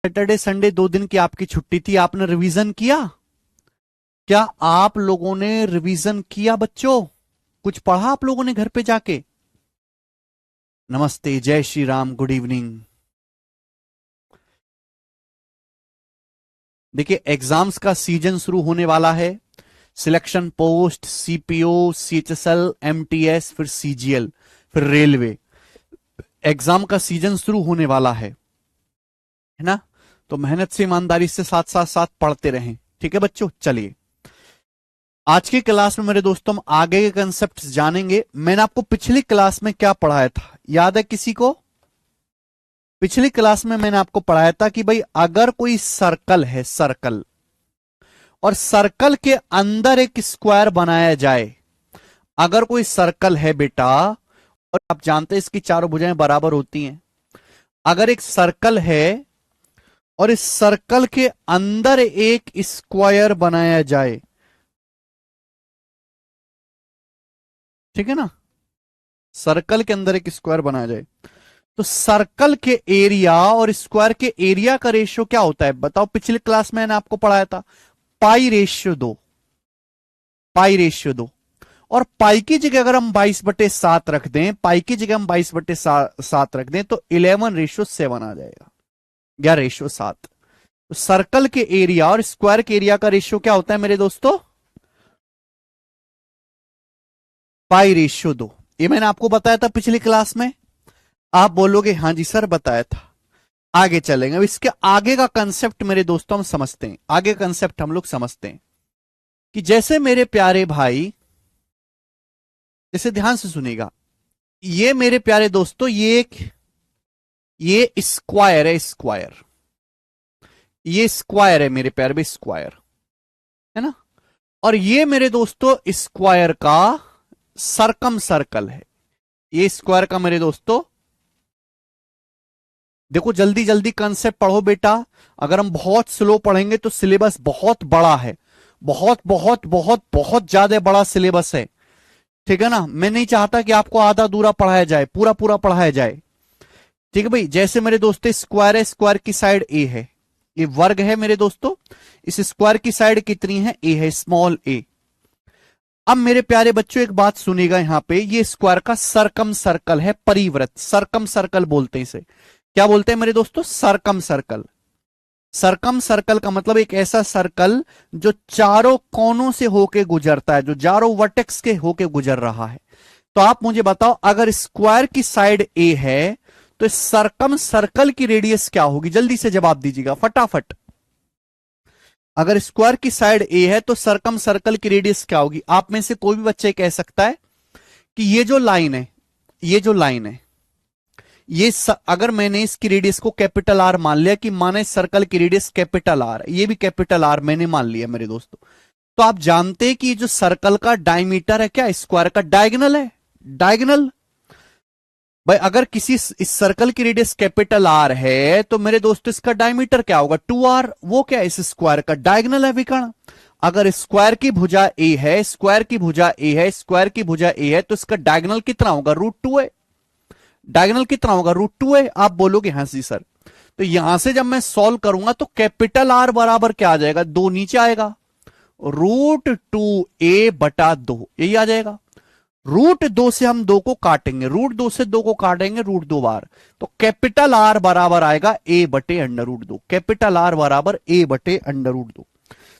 Saturday Sunday 2 दिन की आपकी छुट्टी थी, आपने रिवीजन किया? क्या आप लोगों ने रिवीजन किया बच्चों? कुछ पढ़ा आप लोगों ने घर पे जाके? नमस्ते, जय श्री राम, गुड इवनिंग। देखिए, एग्जाम्स का सीजन शुरू होने वाला है। Selection post, CPO, CHSL, MTS, फिर सीजीएल, फिर रेलवे, एग्जाम का सीजन शुरू होने वाला है ना? तो मेहनत से, ईमानदारी से साथ साथ साथ पढ़ते रहें, ठीक है बच्चों। चलिए, आज की क्लास में मेरे दोस्तों हम आगे के कंसेप्ट जानेंगे। मैंने आपको पिछली क्लास में क्या पढ़ाया था, याद है किसी को? पिछली क्लास में मैंने आपको पढ़ाया था कि भाई अगर कोई सर्कल है, सर्कल, और सर्कल के अंदर एक स्क्वायर बनाया जाए। अगर कोई सर्कल है बेटा, और आप जानते हैं इसकी चारों भुजाएं बराबर होती हैं। अगर एक सर्कल है और इस सर्कल के अंदर एक स्क्वायर बनाया जाए, ठीक है ना? सर्कल के अंदर एक स्क्वायर बनाया जाए, तो सर्कल के एरिया और स्क्वायर के एरिया का रेशियो क्या होता है बताओ? पिछली क्लास में मैंने आपको पढ़ाया था, पाई/2। पाई/2। और पाई की जगह अगर हम 22/7 रख दें, पाई की जगह हम 22/7 रख दें, तो 11/7 आ जाएगा, या रेशियो 7। तो सर्कल के एरिया और स्क्वायर के एरिया का रेशियो क्या होता है मेरे दोस्तों? पाई/2। ये मैंने आपको बताया था पिछली क्लास में। आप बोलोगे हाँ जी सर बताया था। आगे चलेंगे, अब इसके आगे का कंसेप्ट मेरे दोस्तों हम समझते हैं। आगे कंसेप्ट हम लोग समझते हैं कि जैसे मेरे प्यारे भाई, जैसे ध्यान से सुनिएगा, ये मेरे प्यारे दोस्तों, ये स्क्वायर है, स्क्वायर, ये स्क्वायर है मेरे प्यारे भाई, स्क्वायर है ना? और ये मेरे दोस्तों स्क्वायर का सरकम सर्कल है। ये स्क्वायर का मेरे दोस्तों, देखो जल्दी जल्दी कंसेप्ट पढ़ो बेटा। अगर हम बहुत स्लो पढ़ेंगे तो सिलेबस बहुत बड़ा है, बहुत बहुत बहुत बहुत ज्यादा बड़ा सिलेबस है, ठीक है ना? मैं नहीं चाहता कि आपको आधा अधूरा पढ़ाया जाए, पूरा पूरा पढ़ाया जाए, ठीक है भाई। जैसे मेरे दोस्तों स्क्वायर है, स्क्वायर की साइड ए है, ये वर्ग है मेरे दोस्तों। इस स्क्वायर की साइड कितनी है? ए है, स्मॉल ए। अब मेरे प्यारे बच्चों एक बात सुनिएगा, यहां पे ये स्क्वायर का सरकम सर्कल है, परिवृत्त, सरकम सर्कल बोलते हैं इसे। क्या बोलते हैं मेरे दोस्तों? सरकम सर्कल। सरकम सर्कल का मतलब एक ऐसा सर्कल जो चारों कोनों से होके गुजरता है, जो चारों वर्टेक्स के होके गुजर रहा है। तो आप मुझे बताओ, अगर स्क्वायर की साइड ए है तो इस सरकम सर्कल की रेडियस क्या होगी? जल्दी से जवाब दीजिएगा फटाफट। अगर स्क्वायर की साइड ए है तो सरकम सर्कल की रेडियस क्या होगी? आप में से कोई भी बच्चे कह सकता है कि ये जो लाइन है, ये जो लाइन है, अगर मैंने इसकी रेडियस को कैपिटल आर मान लिया, कि माने सर्कल की रेडियस कैपिटल आर, ये भी कैपिटल आर मैंने मान लिया मेरे दोस्तों, तो आप जानते हैं कि जो सर्कल का डायमीटर है क्या स्क्वायर का डायगोनल है, डायगोनल। भाई अगर किसी इस सर्कल की रेडियस कैपिटल आर है तो मेरे दोस्तों इसका डायमीटर क्या होगा? 2r। वो क्या है? इस स्क्वायर का डायगोनल है विकर्ण। अगर स्क्वायर की भुजा ए है, स्क्वायर की भुजा ए है, स्क्वायर की भुजा ए है, तो इसका डायगोनल कितना होगा? √2 है। डायगोनल कितना होगा? √2 है। आप बोलोगे हाँ जी सर। तो यहां से जब मैं सॉल्व करूंगा तो कैपिटल आर बराबर क्या आ जाएगा? 2 नीचे आएगा, √2a/2, यही आ जाएगा। √2 से हम 2 को काटेंगे, √2 से 2 को काटेंगे √2 बार, तो कैपिटल आर बराबर आएगा a/√2। कैपिटल आर बराबर a/√2।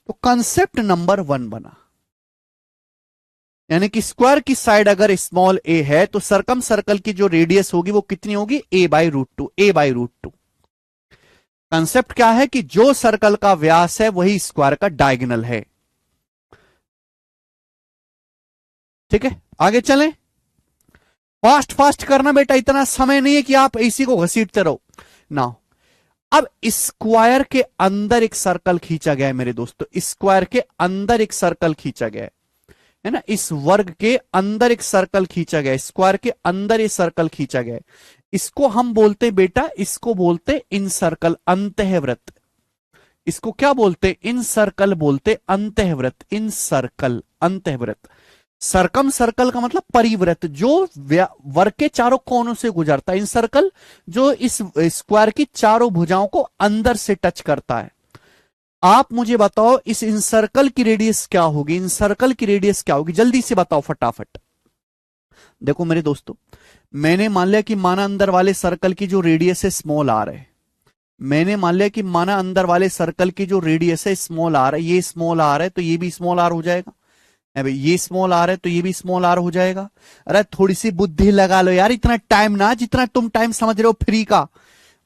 तो कंसेप्ट नंबर 1 बना, यानी कि स्क्वायर की साइड अगर स्मॉल ए है तो सरकम सर्कल की जो रेडियस होगी वो कितनी होगी? a/√2, a/√2। कंसेप्ट क्या है कि जो सर्कल का व्यास है वही स्क्वायर का डायगोनल है, ठीक है? आगे चलें, फास्ट फास्ट करना बेटा, इतना समय नहीं है कि आप इसी को घसीटते रहो ना। अब स्क्वायर के अंदर एक सर्कल खींचा गया है मेरे दोस्तों, स्क्वायर के अंदर एक सर्कल खींचा गया है ना? इस वर्ग के अंदर एक सर्कल खींचा गया है, स्क्वायर के अंदर ये सर्कल खींचा गया है। इसको हम बोलते हैं बेटा, इसको बोलते इन सर्कल, अंतःवृत्त। इसको क्या बोलते? इन सर्कल बोलते, अंतःवृत्त, इन सर्कल, अंतःवृत्त। सरकम सर्कल का मतलब परिवृत्त, जो वर्ग के चारों कोनों से गुजरता है। इन सर्कल जो इस स्क्वायर की चारों भुजाओं को अंदर से टच करता है। आप मुझे बताओ इस इन सर्कल की रेडियस क्या होगी, इन सर्कल की रेडियस क्या होगी, जल्दी से बताओ फटाफट। देखो मेरे दोस्तों, मैंने मान लिया कि माना अंदर वाले सर्कल की जो रेडियस है स्मॉल आर है। मैंने मान लिया कि माना अंदर वाले सर्कल की जो रेडियस है स्मॉल आर है, ये स्मॉल आर है तो ये भी स्मॉल आर हो जाएगा। भाई ये स्मॉल आर है तो ये भी स्मॉल आर हो जाएगा। अरे थोड़ी सी बुद्धि लगा लो यार, इतना टाइम ना जितना तुम टाइम समझ रहे हो फ्री का।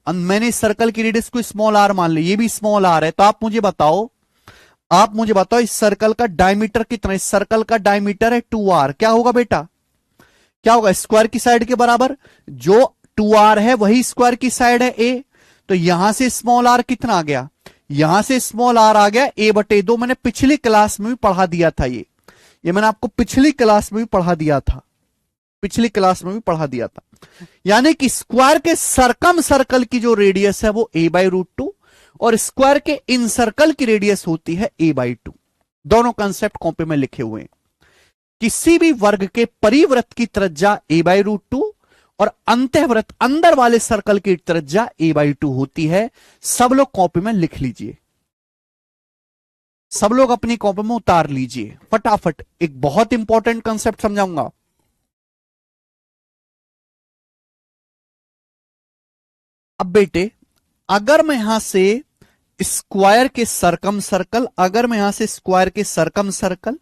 मैंने इस सर्कल की रेडियस को स्मॉल आर मान ली, ये भी स्मॉल आर है, तो आप मुझे बताओ इस सर्कल का डायमीटर कितना। इस सर्कल का डायमीटर है 2r। क्या होगा बेटा, क्या होगा, स्क्वायर की साइड के बराबर। जो 2r है वही स्क्वायर की साइड है a, तो यहां से स्मॉल r कितना आ गया, यहां से स्मॉल r आ गया a/2। मैंने पिछली क्लास में भी पढ़ा दिया था, ये मैंने आपको पिछली क्लास में भी पढ़ा दिया था, पिछली क्लास में भी पढ़ा दिया था। यानी कि स्क्वायर के सरकम सर्कल की जो रेडियस है वो a/√2 और स्क्वायर के इन सर्कल की रेडियस होती है a/2। दोनों कंसेप्ट कॉपी में लिखे हुए हैं। किसी भी वर्ग के परिवृत्त की त्रिज्या a/√2 और अंतःवृत्त अंदर वाले सर्कल की त्रिज्या a/2 होती है। सब लोग कॉपी में लिख लीजिए, सब लोग अपनी कॉपी में उतार लीजिए फटाफट। एक बहुत इंपॉर्टेंट कंसेप्ट समझाऊंगा। अब बेटे अगर मैं यहां से स्क्वायर के सरकम सर्कल, अगर मैं यहां से स्क्वायर के सरकम सर्कल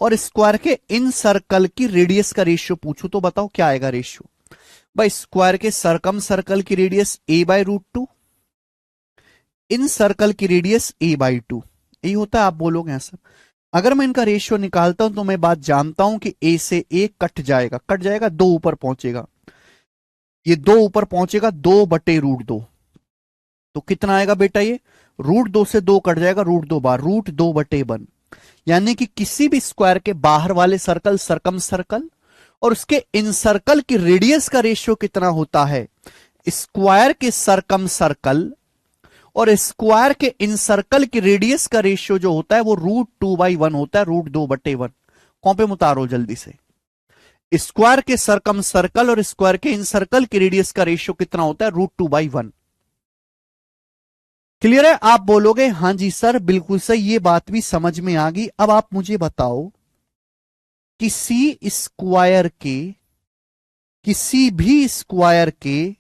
और स्क्वायर के इन सर्कल की रेडियस का रेशियो पूछूं तो बताओ क्या आएगा रेशियो। भाई स्क्वायर के सरकम सर्कल की रेडियस a/√2, इन सर्कल की रेडियस a/2, यही होता है। आप बोलोगे आंसर। अगर मैं इनका रेशियो निकालता हूं तो मैं बात जानता हूं कि a से a कट जाएगा, 2 ऊपर पहुंचेगा, ये 2 ऊपर पहुंचेगा, 2/√2। तो कितना आएगा बेटा, ये √2 से 2 कट जाएगा, √2 बार, √2/1। यानी कि किसी भी स्क्वायर के बाहर वाले सर्कल सरकम सर्कल और उसके इन सर्कल की रेडियस का रेशियो कितना होता है, स्क्वायर के सरकम सर्कल और स्क्वायर के इन सर्कल की रेडियस का रेशियो जो होता है वो √2/1 होता है, √2/1। कॉपी में उतारो जल्दी से। स्क्वायर के सरकम सर्कल और स्क्वायर के इन सर्कल की रेडियस का रेशियो कितना होता है, √2/1। क्लियर है। आप बोलोगे हां जी सर बिल्कुल सही, ये बात भी समझ में आ गई। अब आप मुझे बताओ किसी स्क्वायर के, किसी भी स्क्वायर के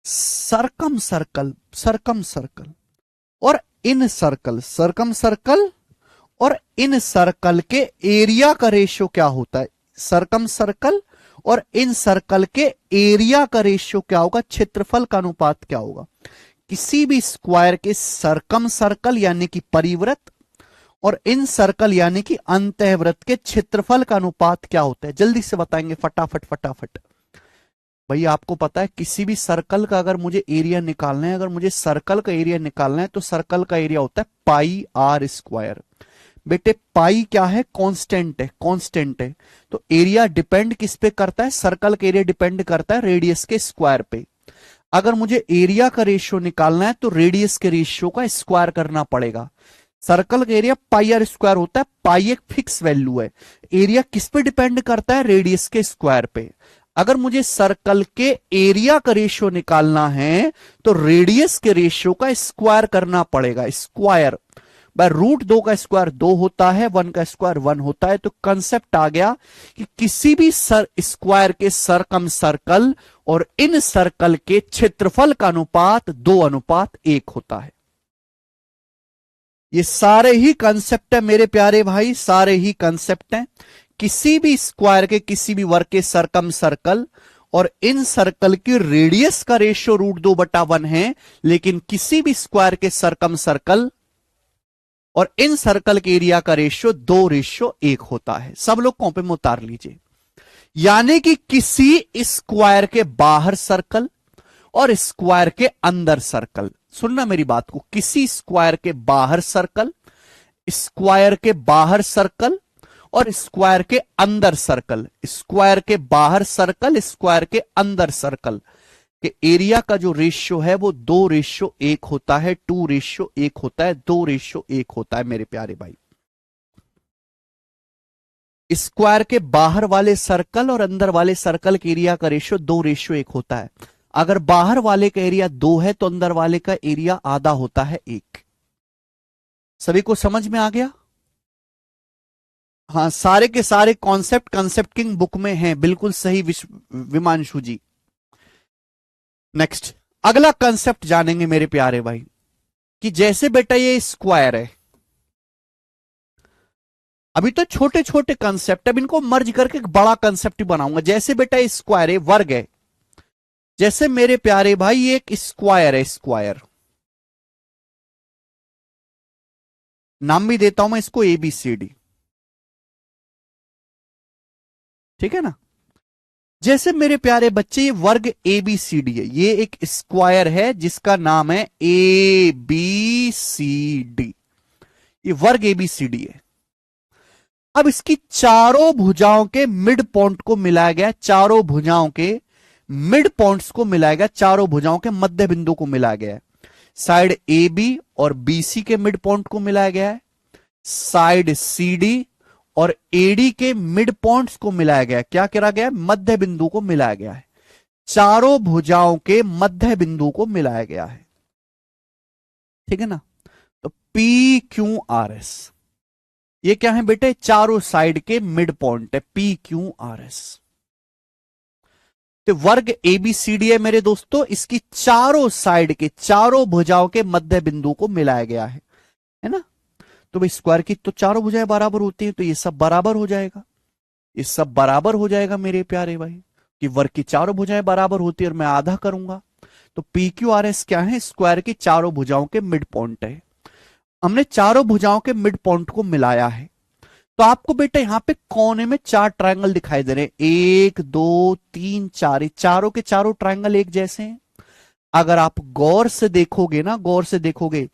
सरकम सर्कल और इन सर्कल, सरकम सर्कल और इन सर्कल के एरिया का रेशियो क्या होता है, सरकम सर्कल और इन सर्कल के एरिया का रेशियो क्या होगा, क्षेत्रफल का अनुपात क्या होगा। किसी भी स्क्वायर के सरकम सर्कल यानी कि परिवृत्त और इन सर्कल यानी कि अंतःवृत्त के क्षेत्रफल का अनुपात क्या होता है, जल्दी से बताएंगे फटाफट फटाफट। भैया आपको पता है किसी भी सर्कल का अगर मुझे एरिया निकालना है, अगर मुझे सर्कल का एरिया निकालना है तो सर्कल का एरिया होता है πr²। बेटे पाई क्या है, कांस्टेंट है, कांस्टेंट है। तो एरिया डिपेंड किस पे करता है, सर्कल का एरिया डिपेंड करता है रेडियस के स्क्वायर पे। अगर मुझे एरिया का रेशियो निकालना है तो रेडियस के रेशियो का स्क्वायर करना पड़ेगा। सर्कल का एरिया πr² होता है, पाई एक फिक्स वैल्यू है। एरिया किस पे डिपेंड करता है, रेडियस के स्क्वायर पे। अगर मुझे सर्कल के एरिया का रेशियो निकालना है तो रेडियस के रेशियो का स्क्वायर करना पड़ेगा, स्क्वायर बाय √2 का स्क्वायर 2 होता है, 1 का स्क्वायर 1 होता है। तो कंसेप्ट आ गया कि किसी भी स्क्वायर के सरकम सर्कल और इन सर्कल के क्षेत्रफल का अनुपात 2:1 होता है। ये सारे ही कंसेप्ट है मेरे प्यारे भाई, सारे ही कंसेप्ट हैं। किसी भी स्क्वायर के किसी भी वर्ग के सरकम सर्कल और इन सर्कल की रेडियस का रेशियो √2/1 है, लेकिन किसी भी स्क्वायर के सरकम सर्कल और इन सर्कल के एरिया का रेशियो 2:1 होता है। सब लोग कॉपी में उतार लीजिए। यानी कि किसी स्क्वायर के बाहर सर्कल और स्क्वायर के अंदर सर्कल, सुनना मेरी बात को, किसी स्क्वायर के बाहर सर्कल, स्क्वायर के बाहर सर्कल और स्क्वायर के अंदर सर्कल, स्क्वायर के बाहर सर्कल, स्क्वायर के अंदर सर्कल के एरिया का जो रेशियो है वो 2:1 होता है, 2:1 होता है, 2:1 होता है मेरे प्यारे भाई। स्क्वायर के बाहर वाले सर्कल और अंदर वाले सर्कल के एरिया का रेशियो 2:1 होता है। अगर बाहर वाले का एरिया 2 है तो अंदर वाले का एरिया आधा होता है 1। सभी को समझ में आ गया? हाँ, सारे के सारे कॉन्सेप्ट कंसेप्ट किंग बुक में हैं, बिल्कुल सही विमांशु जी। नेक्स्ट, अगला कंसेप्ट जानेंगे मेरे प्यारे भाई, कि जैसे बेटा ये स्क्वायर है, अभी तो छोटे छोटे कंसेप्ट, अब इनको मर्ज करके एक बड़ा कंसेप्ट बनाऊंगा। जैसे बेटा स्क्वायर है, वर्ग है, जैसे मेरे प्यारे भाई ये एक स्क्वायर है, स्क्वायर नाम भी देता हूं मैं इसको ABCD, ठीक है ना। जैसे मेरे प्यारे बच्चे ये वर्ग ABCD है, ये एक स्क्वायर है जिसका नाम है ABCD, ये वर्ग ABCD है। अब इसकी चारों भुजाओं के मिड पॉइंट को मिलाया गया, चारों भुजाओं के मिड पॉइंट्स को मिलाया गया, चारों भुजाओं के मध्य बिंदु को मिलाया गया है। साइड AB और BC के मिड पॉइंट को मिलाया गया है, साइड CD और AD के मिड पॉइंट्स को मिलाया गया है। क्या करा गया है? मध्य बिंदु को मिलाया गया है, चारों भुजाओं के मध्य बिंदु को मिलाया गया है, ठीक है ना। तो PQRS ये क्या है बेटे? चारों साइड के मिड पॉइंट है, PQRS। तो वर्ग ABCD है मेरे दोस्तों, इसकी चारों साइड के, चारों भुजाओं के मध्य बिंदु को मिलाया गया है ना। तो भाई स्क्वायर की तो चारों भुजाएं बराबर होती हैं, तो ये सब बराबर हो जाएगा, ये सब बराबर हो जाएगा मेरे प्यारे भाई, कि वर्ग की चारों भुजाएं बराबर होती है और मैं आधा करूंगा। तो PQRS क्या है? स्क्वायर की चारों भुजाओं के मिड पॉइंट है। हमने चारों भुजाओं के मिड पॉइंट को मिलाया है, तो आपको बेटा यहां पे कोने में 4 ट्रायंगल दिखाई दे रहे हैं, 1 2 3 4, चारों के चारों ट्रायंगल एक जैसे हैं। अगर आप गौर से देखोगे ना, गौर से देखोगे,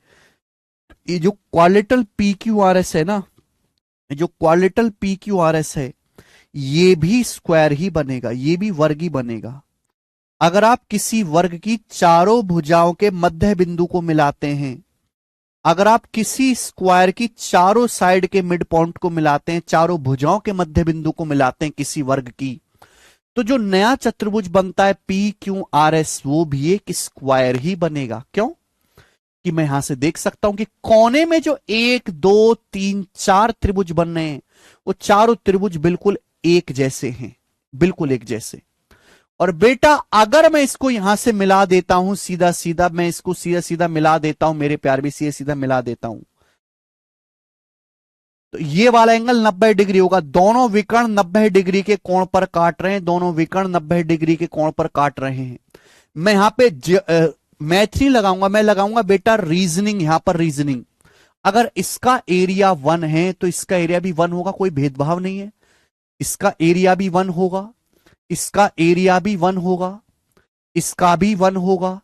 ये जो क्वालिटल PQRS है ना, जो क्वालिटल PQRS है, ये भी स्क्वायर ही बनेगा, ये भी वर्ग ही बनेगा। अगर आप किसी वर्ग की चारों भुजाओं के मध्य बिंदु को मिलाते हैं, अगर आप किसी स्क्वायर की चारों साइड के मिड पॉइंट को मिलाते हैं, चारों भुजाओं के मध्य बिंदु को मिलाते हैं किसी वर्ग की, तो जो नया चतुर्भुज बनता है PQRS, वो भी एक स्क्वायर ही बनेगा। क्यों? कि मैं यहां से देख सकता हूं कि कोने में जो 1 2 3 4 त्रिभुज बन रहे हैं, वो चारों त्रिभुज बिल्कुल एक जैसे हैं, बिल्कुल एक जैसे। और बेटा अगर मैं इसको यहां से मिला देता हूं, सीधा सीधा मैं इसको सीधा सीधा मिला देता हूं मेरे प्यार भी, सीधा सीधा मिला देता हूं, तो ये वाला एंगल 90 डिग्री होगा। दोनों विकर्ण 90 डिग्री के कोण पर काट रहे हैं, दोनों विकर्ण 90 डिग्री के कोण पर काट रहे हैं। मैं यहां पे मैथ नहीं लगाऊंगा, मैं लगाऊंगा बेटा रीजनिंग, यहां पर रीजनिंग। अगर इसका एरिया 1 है तो इसका एरिया भी 1 होगा, कोई भेदभाव नहीं है। इसका एरिया भी 1 होगा, इसका एरिया भी 1 होगा, इसका भी 1 होगा,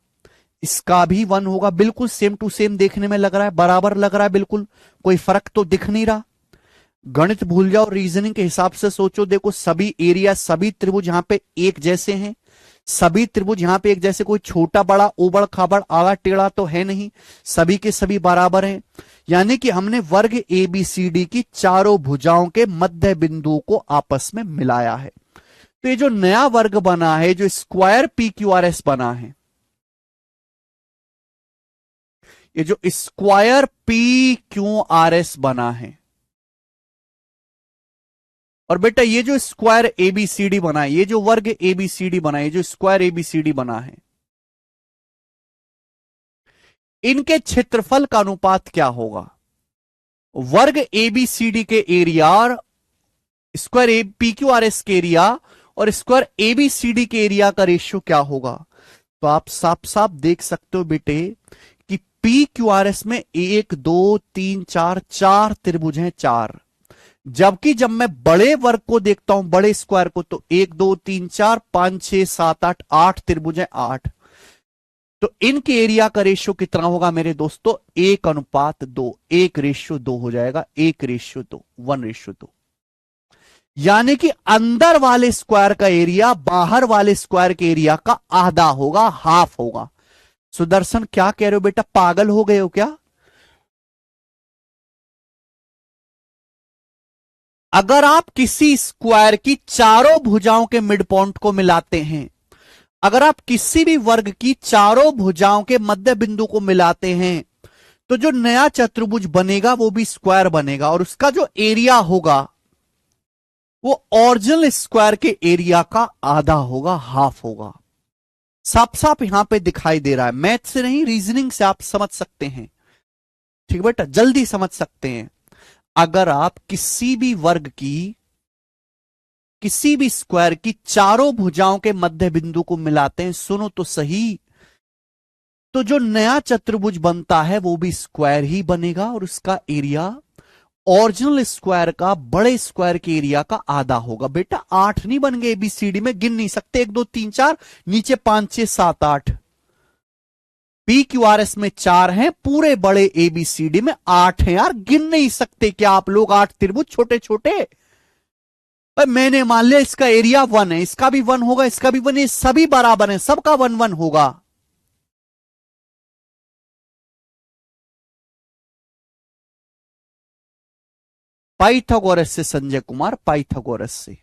इसका भी 1 होगा, बिल्कुल सेम टू सेम देखने में लग रहा है, बराबर लग रहा है, बिल्कुल कोई फर्क तो दिख नहीं रहा। गणित भूल जाओ, रीजनिंग के हिसाब से सोचो। देखो सभी एरिया, सभी त्रिभुज यहां पे एक जैसे हैं, सभी त्रिभुज यहां पे एक जैसे, कोई छोटा बड़ा उबड़ खाबड़ आड़ा टेढ़ा तो है नहीं, सभी के सभी बराबर हैं। यानी कि हमने वर्ग ABCD की चारों भुजाओं के मध्य बिंदु को आपस में मिलाया है। तो ये जो नया वर्ग बना है, जो स्क्वायर PQRS बना है, ये जो स्क्वायर PQRS बना है, और बेटा ये जो स्क्वायर ABCD बना है, ये जो वर्ग ABCD बना है, ये जो स्क्वायर ABCD बना है, इनके क्षेत्रफल का अनुपात क्या होगा? वर्ग ABCD के एरिया और स्क्वायर PQRS के एरिया और स्क्वायर ABCD के एरिया का रेशियो क्या होगा? तो आप साफ साफ देख सकते हो बेटे कि PQRS में 1 2 3 4 4 त्रिभुज हैं, 4। जबकि जब मैं बड़े वर्ग को देखता हूं, बड़े स्क्वायर को, तो 1 2 3 4 5 6 7 8 8 त्रिभुज हैं, 8। तो इनके एरिया का रेशियो कितना होगा मेरे दोस्तों? 1:2, 1:2 हो जाएगा, 1:2, 1:2। यानी कि अंदर वाले स्क्वायर का एरिया बाहर वाले स्क्वायर के एरिया का आधा होगा, हाफ होगा। सुदर्शन क्या कह रहे हो बेटा, पागल हो गए हो क्या? अगर आप किसी स्क्वायर की चारों भुजाओं के मिड पॉइंट को मिलाते हैं, अगर आप किसी भी वर्ग की चारों भुजाओं के मध्य बिंदु को मिलाते हैं, तो जो नया चतुर्भुज बनेगा वो भी स्क्वायर बनेगा, और उसका जो एरिया होगा वो ओरिजिनल स्क्वायर के एरिया का आधा होगा, हाफ होगा। साफ साफ यहां पे दिखाई दे रहा है, मैथ से नहीं रीजनिंग से आप समझ सकते हैं। ठीक बेटा, जल्दी समझ सकते हैं। अगर आप किसी भी वर्ग की, किसी भी स्क्वायर की चारों भुजाओं के मध्य बिंदु को मिलाते हैं, सुनो तो सही, तो जो नया चतुर्भुज बनता है वो भी स्क्वायर ही बनेगा, और उसका एरिया ओरिजिनल स्क्वायर का, बड़े स्क्वायर के एरिया का आधा होगा। बेटा 8 नहीं बन गए एबीसीडी में, गिन नहीं सकते, 1 2 3 4, नीचे 5 6 7 8, पी क्यू आर एस में 4 हैं, पूरे बड़े एबीसीडी में 8 हैं। यार गिन नहीं सकते क्या आप लोग 8 त्रिभुज छोटे छोटे? मैंने मान लिया इसका एरिया 1 है, इसका भी 1 होगा, इसका भी 1 है, सभी बराबर है, सबका 1 1 होगा। पाइथागोरस से संजय कुमार, पाइथागोरस से।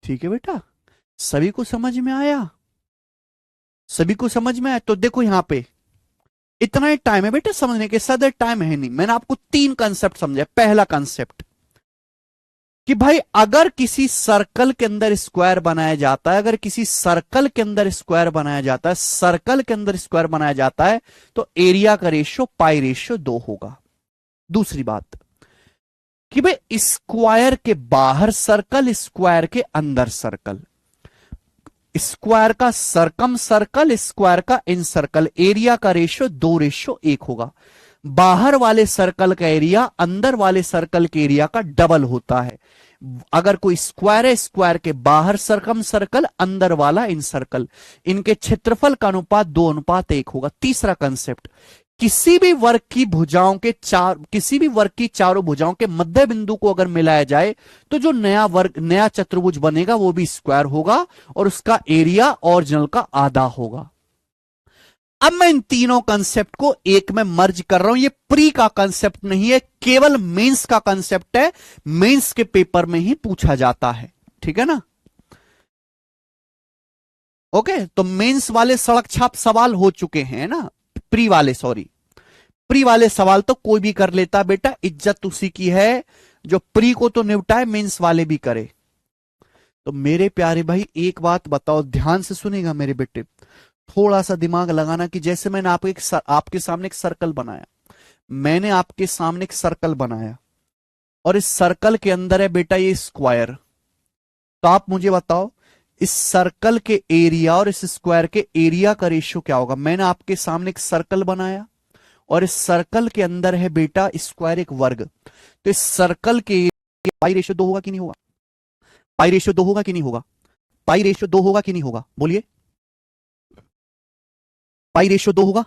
ठीक है बेटा, सभी को समझ में आया? सभी को समझ में आया? तो देखो यहां पे इतना ही टाइम है बेटा समझने के, ज्यादा टाइम है नहीं। मैंने आपको 3 कंसेप्ट समझाया। पहला कंसेप्ट कि भाई अगर किसी सर्कल के अंदर स्क्वायर बनाया जाता है, अगर किसी सर्कल के अंदर स्क्वायर बनाया जाता है, सर्कल के अंदर स्क्वायर बनाया जाता है, तो एरिया का रेशियो पाई रेशियो 2 होगा। दूसरी बात कि भाई स्क्वायर के बाहर सर्कल, स्क्वायर के अंदर सर्कल, स्क्वायर का सरकम सर्कल, स्क्वायर का इन सर्कल, एरिया का रेशियो 2:1 होगा। बाहर वाले सर्कल का एरिया अंदर वाले सर्कल के एरिया का डबल होता है। अगर कोई स्क्वायर है, स्क्वायर के बाहर सरकम सर्कल, अंदर वाला इन सर्कल, इनके क्षेत्रफल का अनुपात 2:1 होगा। तीसरा कंसेप्ट, किसी भी वर्ग की भुजाओं के किसी भी वर्ग की चारों भुजाओं के मध्य बिंदु को अगर मिलाया जाए, तो जो नया वर्ग, नया चतुर्भुज बनेगा वो भी स्क्वायर होगा, और उसका एरिया ओरिजिनल का आधा होगा। अब मैं इन तीनों कंसेप्ट को एक में मर्ज कर रहा हूं। ये प्री का कंसेप्ट नहीं है, केवल मेंस का कंसेप्ट है, मेंस के पेपर में ही पूछा जाता है। ठीक है ना? ओके, तो मेंस वाले सड़क छाप सवाल हो चुके हैं ना, प्री वाले, सॉरी, प्री वाले सवाल तो कोई भी कर लेता बेटा, इज्जत उसी की है जो प्री को तो निपटाए, मेंस वाले भी करे। तो मेरे प्यारे भाई एक बात बताओ, ध्यान से सुनेगा मेरे बेटे, थोड़ा सा दिमाग लगाना कि जैसे मैंने आपके सामने एक सर्कल बनाया, मैंने आपके सामने एक सर्कल बनाया, और इस सर्कल के अंदर है बेटा ये स्क्वायर। तो आप मुझे बताओ इस सर्कल के एरिया और इस स्क्वायर के एरिया का रेशियो क्या होगा? मैंने आपके सामने एक सर्कल बनाया, और इस सर्कल के अंदर है बेटा स्क्वायर, एक वर्ग। तो इस सर्कल के पाई रेशियो 2 होगा कि नहीं होगा? पाई रेशियो 2 होगा कि नहीं होगा? पाई रेशियो 2 होगा कि नहीं होगा? बोलिए, पाई रेशियो 2 होगा।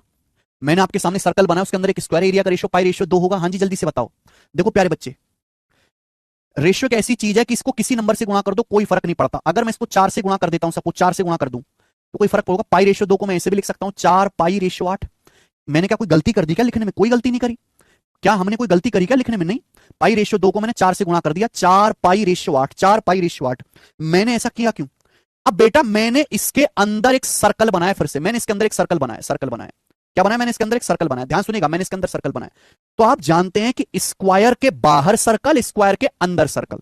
मैंने आपके सामने सर्कल बनाया, उसके अंदर एक स्क्वायर, एरिया का रेशियो पाई रेशियो 2 होगा। हाँ जी, जल्दी से बताओ। देखो प्यारे बच्चे, रेशियो एक ऐसी चीज है कि इसको किसी नंबर से गुणा कर दो कोई फर्क नहीं पड़ता। अगर मैं इसको 4 से गुणा कर देता हूं, सपोज 4 से गुणा कर दूं, तो कोई फर्क पड़ेगा? पाई रेशियो 2 को मैं ऐसे भी लिख सकता हूं 4 पाई रेशियो 8। मैंने क्या कोई गलती कर दी क्या लिखने में? कोई गलती नहीं करी। क्या हमने कोई गलती करी क्या लिखने में? नहीं। पाई रेशियो 2 को मैंने 4 से गुणा कर दिया, 4 पाई रेशियो 8, 4 पाई रेशियो 8। मैंने ऐसा किया क्यों? अब बेटा मैंने इसके अंदर एक सर्कल बनाया, फिर से मैंने इसके अंदर एक सर्कल बनाया, सर्कल बनाया। क्या बनाया? मैंने इसके अंदर एक सर्कल बनाया, ध्यान सुनिएगा, मैंने इसके अंदर सर्कल बनाया। तो आप जानते हैं कि स्क्वायर के बाहर सर्कल, स्क्वायर के अंदर सर्कल,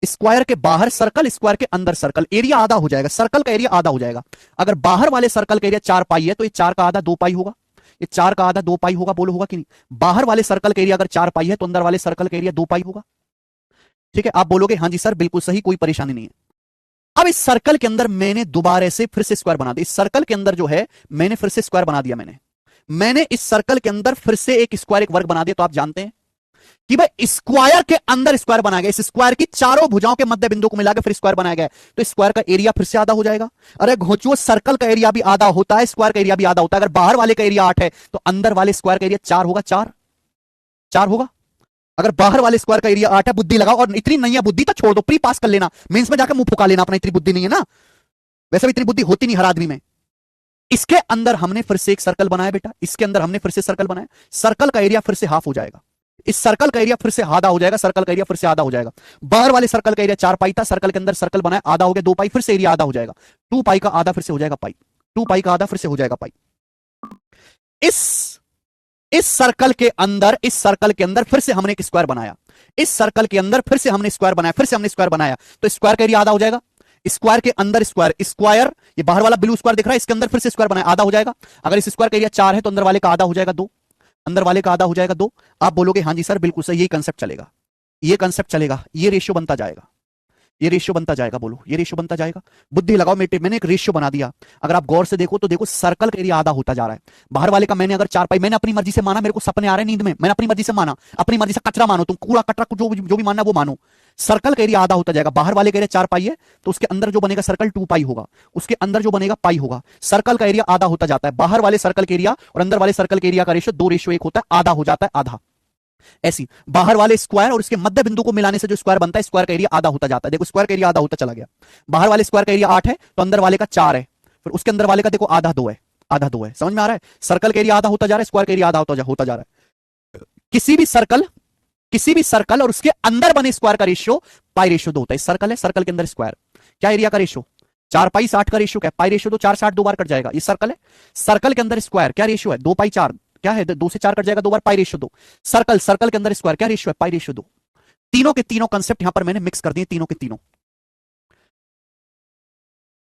स्क्वायर के बाहर सर्कल, स्क्वायर के अंदर सर्कल, एरिया आधा हो जाएगा, सर्कल का एरिया आधा हो जाएगा। अगर बाहर वाले सर्कल का एरिया 4 पाई है, तो ये 4 का आधा 2 पाई होगा, ये 4 का आधा 2 पाई होगा। बोलो होगा कि नहीं? बाहर वाले सर्कल का एरिया अगर 4 पाई है, तो अंदर वाले सर्कल का एरिया 2 पाई होगा। ठीक है, आप बोलोगे हाँ जी सर बिल्कुल सही, कोई परेशानी नहीं है। अब इस सर्कल के अंदर मैंने दोबारा से फिर से स्क्वायर बना दिया, इस सर्कल के अंदर जो है मैंने फिर से स्क्वायर बना दिया, मैंने इस सर्कल के अंदर फिर से एक स्क्वायर, एक वर्ग बना दिया। तो आप जानते हैं कि भाई स्क्वायर के अंदर स्क्वायर बनाया गया, इस स्क्वायर की चारों भुजाओं के मध्य बिंदु को मिलाकर फिर स्क्वायर बनाया गया, तो स्क्वायर का एरिया फिर से आधा हो जाएगा। अरे घोचुओ, सर्कल का एरिया भी आधा होता है, स्क्वायर का एरिया भी आधा होता है। अगर बाहर वाले का एरिया 8 है, तो अंदर वाले स्क्वायर का एरिया 4 होगा, 4 होगा। अगर बाहर वाले स्क्वायर का एरिया 8 है, बुद्धि लगाओ, और इतनी नहीं है बुद्धि तो छोड़ दो, प्री पास कर लेना, मेंस में जाकर मुंह फुका लेना अपना, इतनी बुद्धि नहीं है ना, वैसे भी इतनी बुद्धि होती नहीं हर आदमी में। इसके अंदर हमने फिर से एक सर्कल बनाया बेटा, इसके अंदर हमने फिर से सर्कल बनाया, सर्कल का एरिया फिर से हाफ हो जाएगा, इस सर्कल का एरिया फिर से आधा हो जाएगा, सर्कल का एरिया फिर से आधा हो जाएगा। बाहर वाले सर्कल का एरिया 4 पाई था, सर्कल के अंदर सर्कल बनाया, आधा हो गया 2 पाई, फिर से एरिया आधा हो जाएगा, 2 पाई का आधा फिर से हो जाएगा पाई, 2 पाई का आधा फिर से हो जाएगा पाई। इस सर्कल के अंदर, इस सर्कल के अंदर फिर से हमने एक स्क्वायर बनाया, इस सर्कल के अंदर फिर से हमने स्क्वायर बनाया, फिर से हमने स्क्वायर बनाया, तो स्क्वायर का एरिया आधा हो जाएगा, स्क्वायर के अंदर स्क्वायर, स्क्वायर ये बाहर वाला ब्लू स्क्वायर दिख रहा है, इसके अंदर फिर से स्क्वायर बनाया, आधा हो जाएगा। अगर इस स्क्वायर का एरिया 4 है तो अंदर वाले का आधा हो जाएगा 2, अंदर वाले का आधा हो जाएगा 2। आप बोलोगे हाँ जी सर बिल्कुल सर, यही कंसेप्ट चलेगा, ये कंसेप्ट चलेगा, ये रेशियो बनता जाएगा, ये रेशियो बनता जाएगा, बोलो ये रेशियो बनता जाएगा। बुद्धि लगाओ बेटे, मैंने एक रेशियो बना दिया, अगर आप गौर से देखो तो देखो सर्कल का एरिया आधा होता जा रहा है, बाहर वाले का मैंने अगर 4 पाई, मैंने अपनी मर्जी से माना, मेरे को सपने आ रहे हैं नींद में, मैंने अपनी मर्जी से माना, अपनी मर्जी से कचरा मानो, तुम कूड़ा कचरा जो भी मानना वो मानो, सर्कल का एरिया आधा होता जाएगा, बाहर वाले का एरिया 4 पाई है तो उसके अंदर जो बनेगा सर्कल 2 पाई होगा, उसके अंदर जो बनेगा पाई होगा, सर्कल का एरिया आधा होता जाता है, बाहर वाले सर्कल के एरिया और अंदर वाले सर्कल के एरिया का रेशियो 2:1 होता है, आधा हो जाता है आधा। ऐसी बाहर वाले स्क्वायर और उसके मध्य बिंदु को मिलाने से जो स्क्वायर बनता है, स्क्वायर का एरिया आधा होता जाता है, देखो स्क्वायर का एरिया आधा होता चला गया, बाहर वाले स्क्वायर का एरिया 8 है तो अंदर वाले का 4 है, फिर उसके अंदर वाले का देखो आधा 2 है, आधा 2 है, समझ में आ रहा है, सर्कल का एरिया आधा होता जा रहा है, स्क्वायर का एरिया आधा होता जा रहा है। किसी भी सर्कल और उसके अंदर बने स्क्वायर का रेशियो पाई रेशियो 2 होता है, सर्कल है, सर्कल के अंदर स्क्वायर, क्या एरिया का रेशियो 4 पाई 60 का रेशियो, क्या पाई रेशियो 2, 4 60 2 बार कट जाएगा, ये सर्कल है, सर्कल के अंदर स्क्वायर क्या रेशियो है 2 पाई 4, क्या है 2 से 4 कट जाएगा 2 बार, पाई रेशियो 2, सर्कल के अंदर स्क्वायर क्या रेशियो है पाई रेशियो 2। तीनों के तीनों कंसेप्ट यहां पर मैंने मिक्स कर दिए, तीनों के तीनों।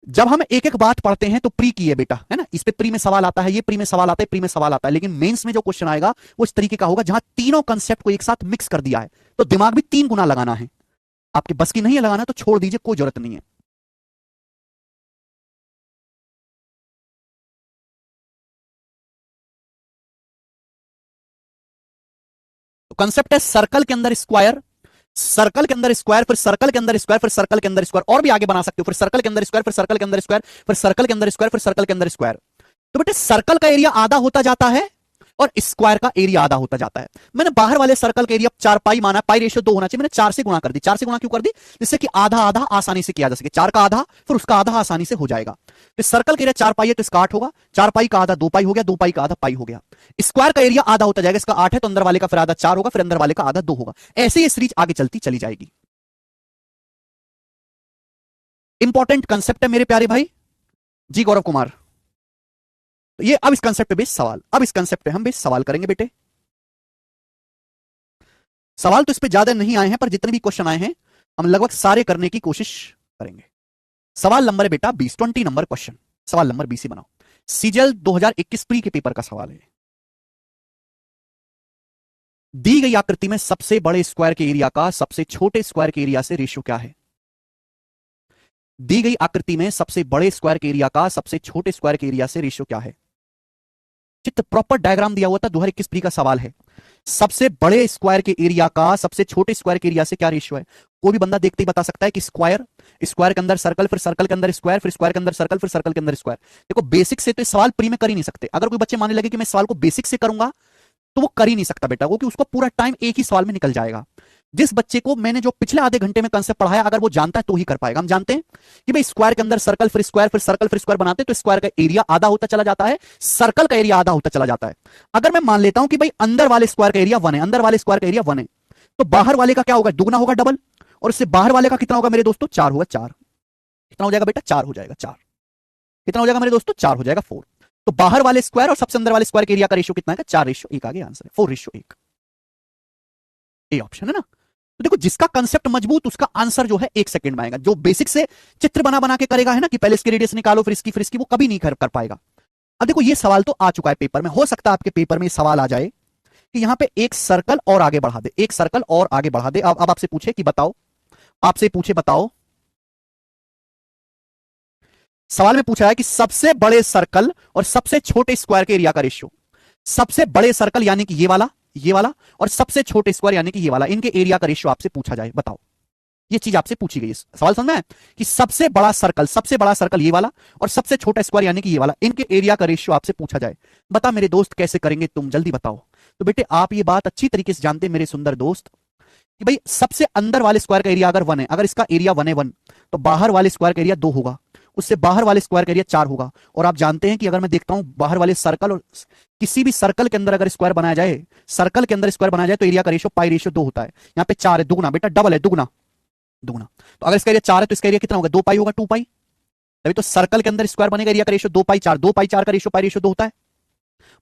जब हम एक एक बात पढ़ते हैं तो प्री की है बेटा, है ना, इस पे प्री में सवाल आता है, ये प्री में सवाल आता है, प्री में सवाल आता है, लेकिन मेंस में जो क्वेश्चन आएगा वो इस तरीके का होगा जहां तीनों कंसेप्ट को एक साथ मिक्स कर दिया है, तो दिमाग भी 3 गुना लगाना है, आपके बस की नहीं है लगाना तो छोड़ दीजिए, कोई जरूरत नहीं है। तो कंसेप्ट है सर्कल के अंदर स्क्वायर, सर्कल के अंदर स्क्वायर, फिर सर्कल के अंदर स्क्वायर, फिर सर्कल के अंदर स्क्वायर, और भी आगे बना सकते हो, फिर सर्कल के अंदर स्क्वायर, फिर सर्कल के अंदर स्क्वायर, फिर सर्कल के अंदर स्क्वायर, फिर सर्कल के अंदर स्क्वायर। तो बेटे सर्कल का एरिया आधा होता जाता है और स्क्वायर का एरिया आधा होता जाता है। मैंने बाहर वाले सर्कल का एरिया 4 पाई माना, पाई रेशियो 2 होना चाहिए, मैंने 4 से गुणा कर दी, 4 से गुणा क्यों कर दी, जिससे कि आधा आधा आसानी से किया जा सके, 4 का आधा फिर उसका आधा आसानी से हो जाएगा। तो सर्कल का एरिया 4 पाई है तो इसका 8 होगा, 4 पाई का आधा 2 पाई हो गया, 2 पाई का आधा पाई हो गया। स्क्वायर का एरिया आधा होता जाएगा, इसका 8 है तो अंदर वाले का फिर आधा 4 होगा, फिर अंदर वाले का आधा 2 होगा, ऐसे ये सीरीज आगे चलती चली जाएगी। इंपॉर्टेंट कंसेप्ट है मेरे प्यारे भाई जी गौरव कुमार। तो ये अब इस कंसेप्ट पे बेस सवाल, अब इस कंसेप्ट पे हम बेस सवाल करेंगे बेटे। सवाल तो इस पे ज्यादा नहीं आए हैं, पर जितने भी क्वेश्चन आए हैं हम लगभग सारे करने की कोशिश करेंगे। सवाल नंबर है बेटा 20 नंबर क्वेश्चन, सवाल नंबर 20 ही बनाओ, सीजीएल 2021 प्री के पेपर का सवाल है। दी गई आकृति में सबसे बड़े स्क्वायर के एरिया का सबसे छोटे स्क्वायर के एरिया से रेशियो क्या है। दी गई आकृति में सबसे बड़े स्क्वायर के एरिया का सबसे छोटे स्क्वायर के एरिया से रेशियो क्या है। चित्र प्रॉपर डायग्राम दिया हुआ था, 2021 प्री का सवाल है। सबसे बड़े स्क्वायर के एरिया का सबसे छोटे स्क्वायर के एरिया से क्या रेशियो है। कोई भी बंदा देखते ही बता सकता है कि स्क्वायर, स्क्वायर के अंदर सर्कल, फिर सर्कल के अंदर स्क्वायर, फिर स्क्वायर के अंदर सर्कल, फिर सर्कल के अंदर स्क्वायर। देखो बेसिक से तो सवाल प्री में कर ही नहीं सकते। अगर कोई बच्चे मानने लगे कि मैं सवाल को बेसिक से करूंगा तो वो कर ही नहीं सकता बेटा, क्योंकि उसको पूरा टाइम एक ही सवाल में निकल जाएगा। जिस बच्चे को मैंने जो पिछले आधे घंटे में कंसेप्ट पढ़ाया अगर वो जानता है तो ही कर पाएगा। हम जानते हैं कि भाई स्क्वायर के अंदर सर्कल, फिर स्क्वायर, फिर सर्कल, फिर स्क्वायर बनाते हैं तो स्क्वायर का एरिया आधा होता चला जाता है, सर्कल का एरिया आधा होता चला जाता है। अगर मैं मान लेता हूं कि भाई अंदर वाले स्क्वायर का एरिया 1 है, अंदर वाले स्क्वायर का एरिया 1 है, तो बाहर वाले का क्या होगा, दुगना होगा, डबल, और इससे बाहर वाले का कितना होगा मेरे दोस्तों, 4 होगा। 4 कितना हो जाएगा बेटा, 4 हो जाएगा। 4 कितना हो जाएगा मेरे दोस्तों, 4 हो जाएगा, 4। तो बाहर वाले स्क्वायर और सबसे अंदर वाले स्क्वायर के एरिया का रेशियो कितना है, 4:1 आगे आंसर है, 4:1। ए ऑप्शन है ना। तो देखो जिसका कंसेप्ट मजबूत उसका आंसर जो है 1 सेकंड में आएगा। जो बेसिक से चित्र बना बना के करेगा है ना कि पहले इसकी रेडियस निकालो फिर इसकी, वो कभी नहीं कर पाएगा। अब देखो ये सवाल तो आ चुका है पेपर में, हो सकता है आपके पेपर में सवाल आ जाए कि यहां पे एक सर्कल और आगे बढ़ा दे, एक सर्कल और आगे बढ़ा दे। अब आपसे पूछे कि बताओ, आपसे पूछे बताओ, सवाल में पूछा है कि सबसे बड़े सर्कल और सबसे छोटे स्क्वायर के एरिया का रेशियो। सबसे बड़े सर्कल यानी कि ये वाला और सबसे छोटे स्क्वायर यानी कि ये वाला, इनके एरिया का रेशियो आपसे पूछा जाए, बताओ। ये चीज आपसे पूछी गई है। सवाल समझ में है कि सबसे बड़ा सर्कल ये वाला और सबसे छोटा स्क्वायर यानी कि ये वाला, इनके एरिया का रेशियो आपसे पूछा जाए। बता मेरे दोस्त कैसे करेंगे तुम, जल्दी बताओ। तो बेटे आप ये बात अच्छी तरीके से जानते हैं मेरे सुंदर दोस्त कि भाई सबसे अंदर वाले स्क्वायर का एरिया अगर 1 है, अगर इसका एरिया 1 है 1, तो बाहर वाले स्क्वायर का एरिया 2 होगा, उससे बाहर वाले स्क्वायर का एरिया 4 होगा। और आप जानते हैं कि अगर मैं देखता हूं बाहर वाले सर्कल और किसी भी सर्कल के अंदर अगर स्क्वायर बनाया जाए, सर्कल के अंदर स्क्वायर बनाया जाए तो एरिया का रेशियो पाई रेशियो 2 होता है। यहां पे 4 है, दुगुना बेटा, डबल है, दुगुना दुगुना। तो अगर इसका एरिया 4 है तो इसका एरिया कितना होगा, 2 पाई होगा, 2 पाई। तभी तो सर्कल के अंदर स्क्वायर बनेगा, एरिया का रेशियो 2 पाई 4, 2 पाई 4 का रेशियो पाई रेशियो 2 होता है।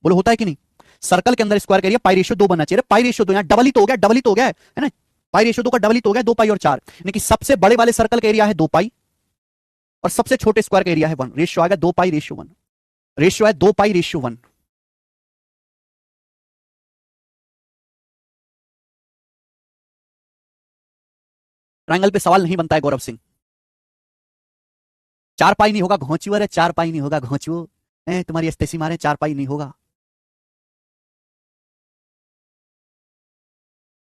बोलो होता है कि नहीं? सर्कल के अंदर स्क्वायर का एरिया पाई रेशियो 2 बनना चाहिए। पाई रेशियो 2 यहां डबल ही तो हो गया, डबल ही तो हो गया है ना। पाई रेशियो 2 का डबल ही तो हो गया, 2 पाई और 4, यानी कि सबसे बड़े वाले सर्कल का एरिया है 2 पाई और सबसे छोटे स्क्वायर का एरिया है 1। रेशियो आएगा 2 पाई रेशियो 1, रेशियो है 2 पाई रेशियो 1। ट्रायंगल पे सवाल नहीं बनता है गौरव सिंह। 4 पाई नहीं होगा घोंचू, अरे 4 पाई नहीं होगा घोंचू, तुम्हारी अस्तेसी मारे, 4 पाई नहीं होगा।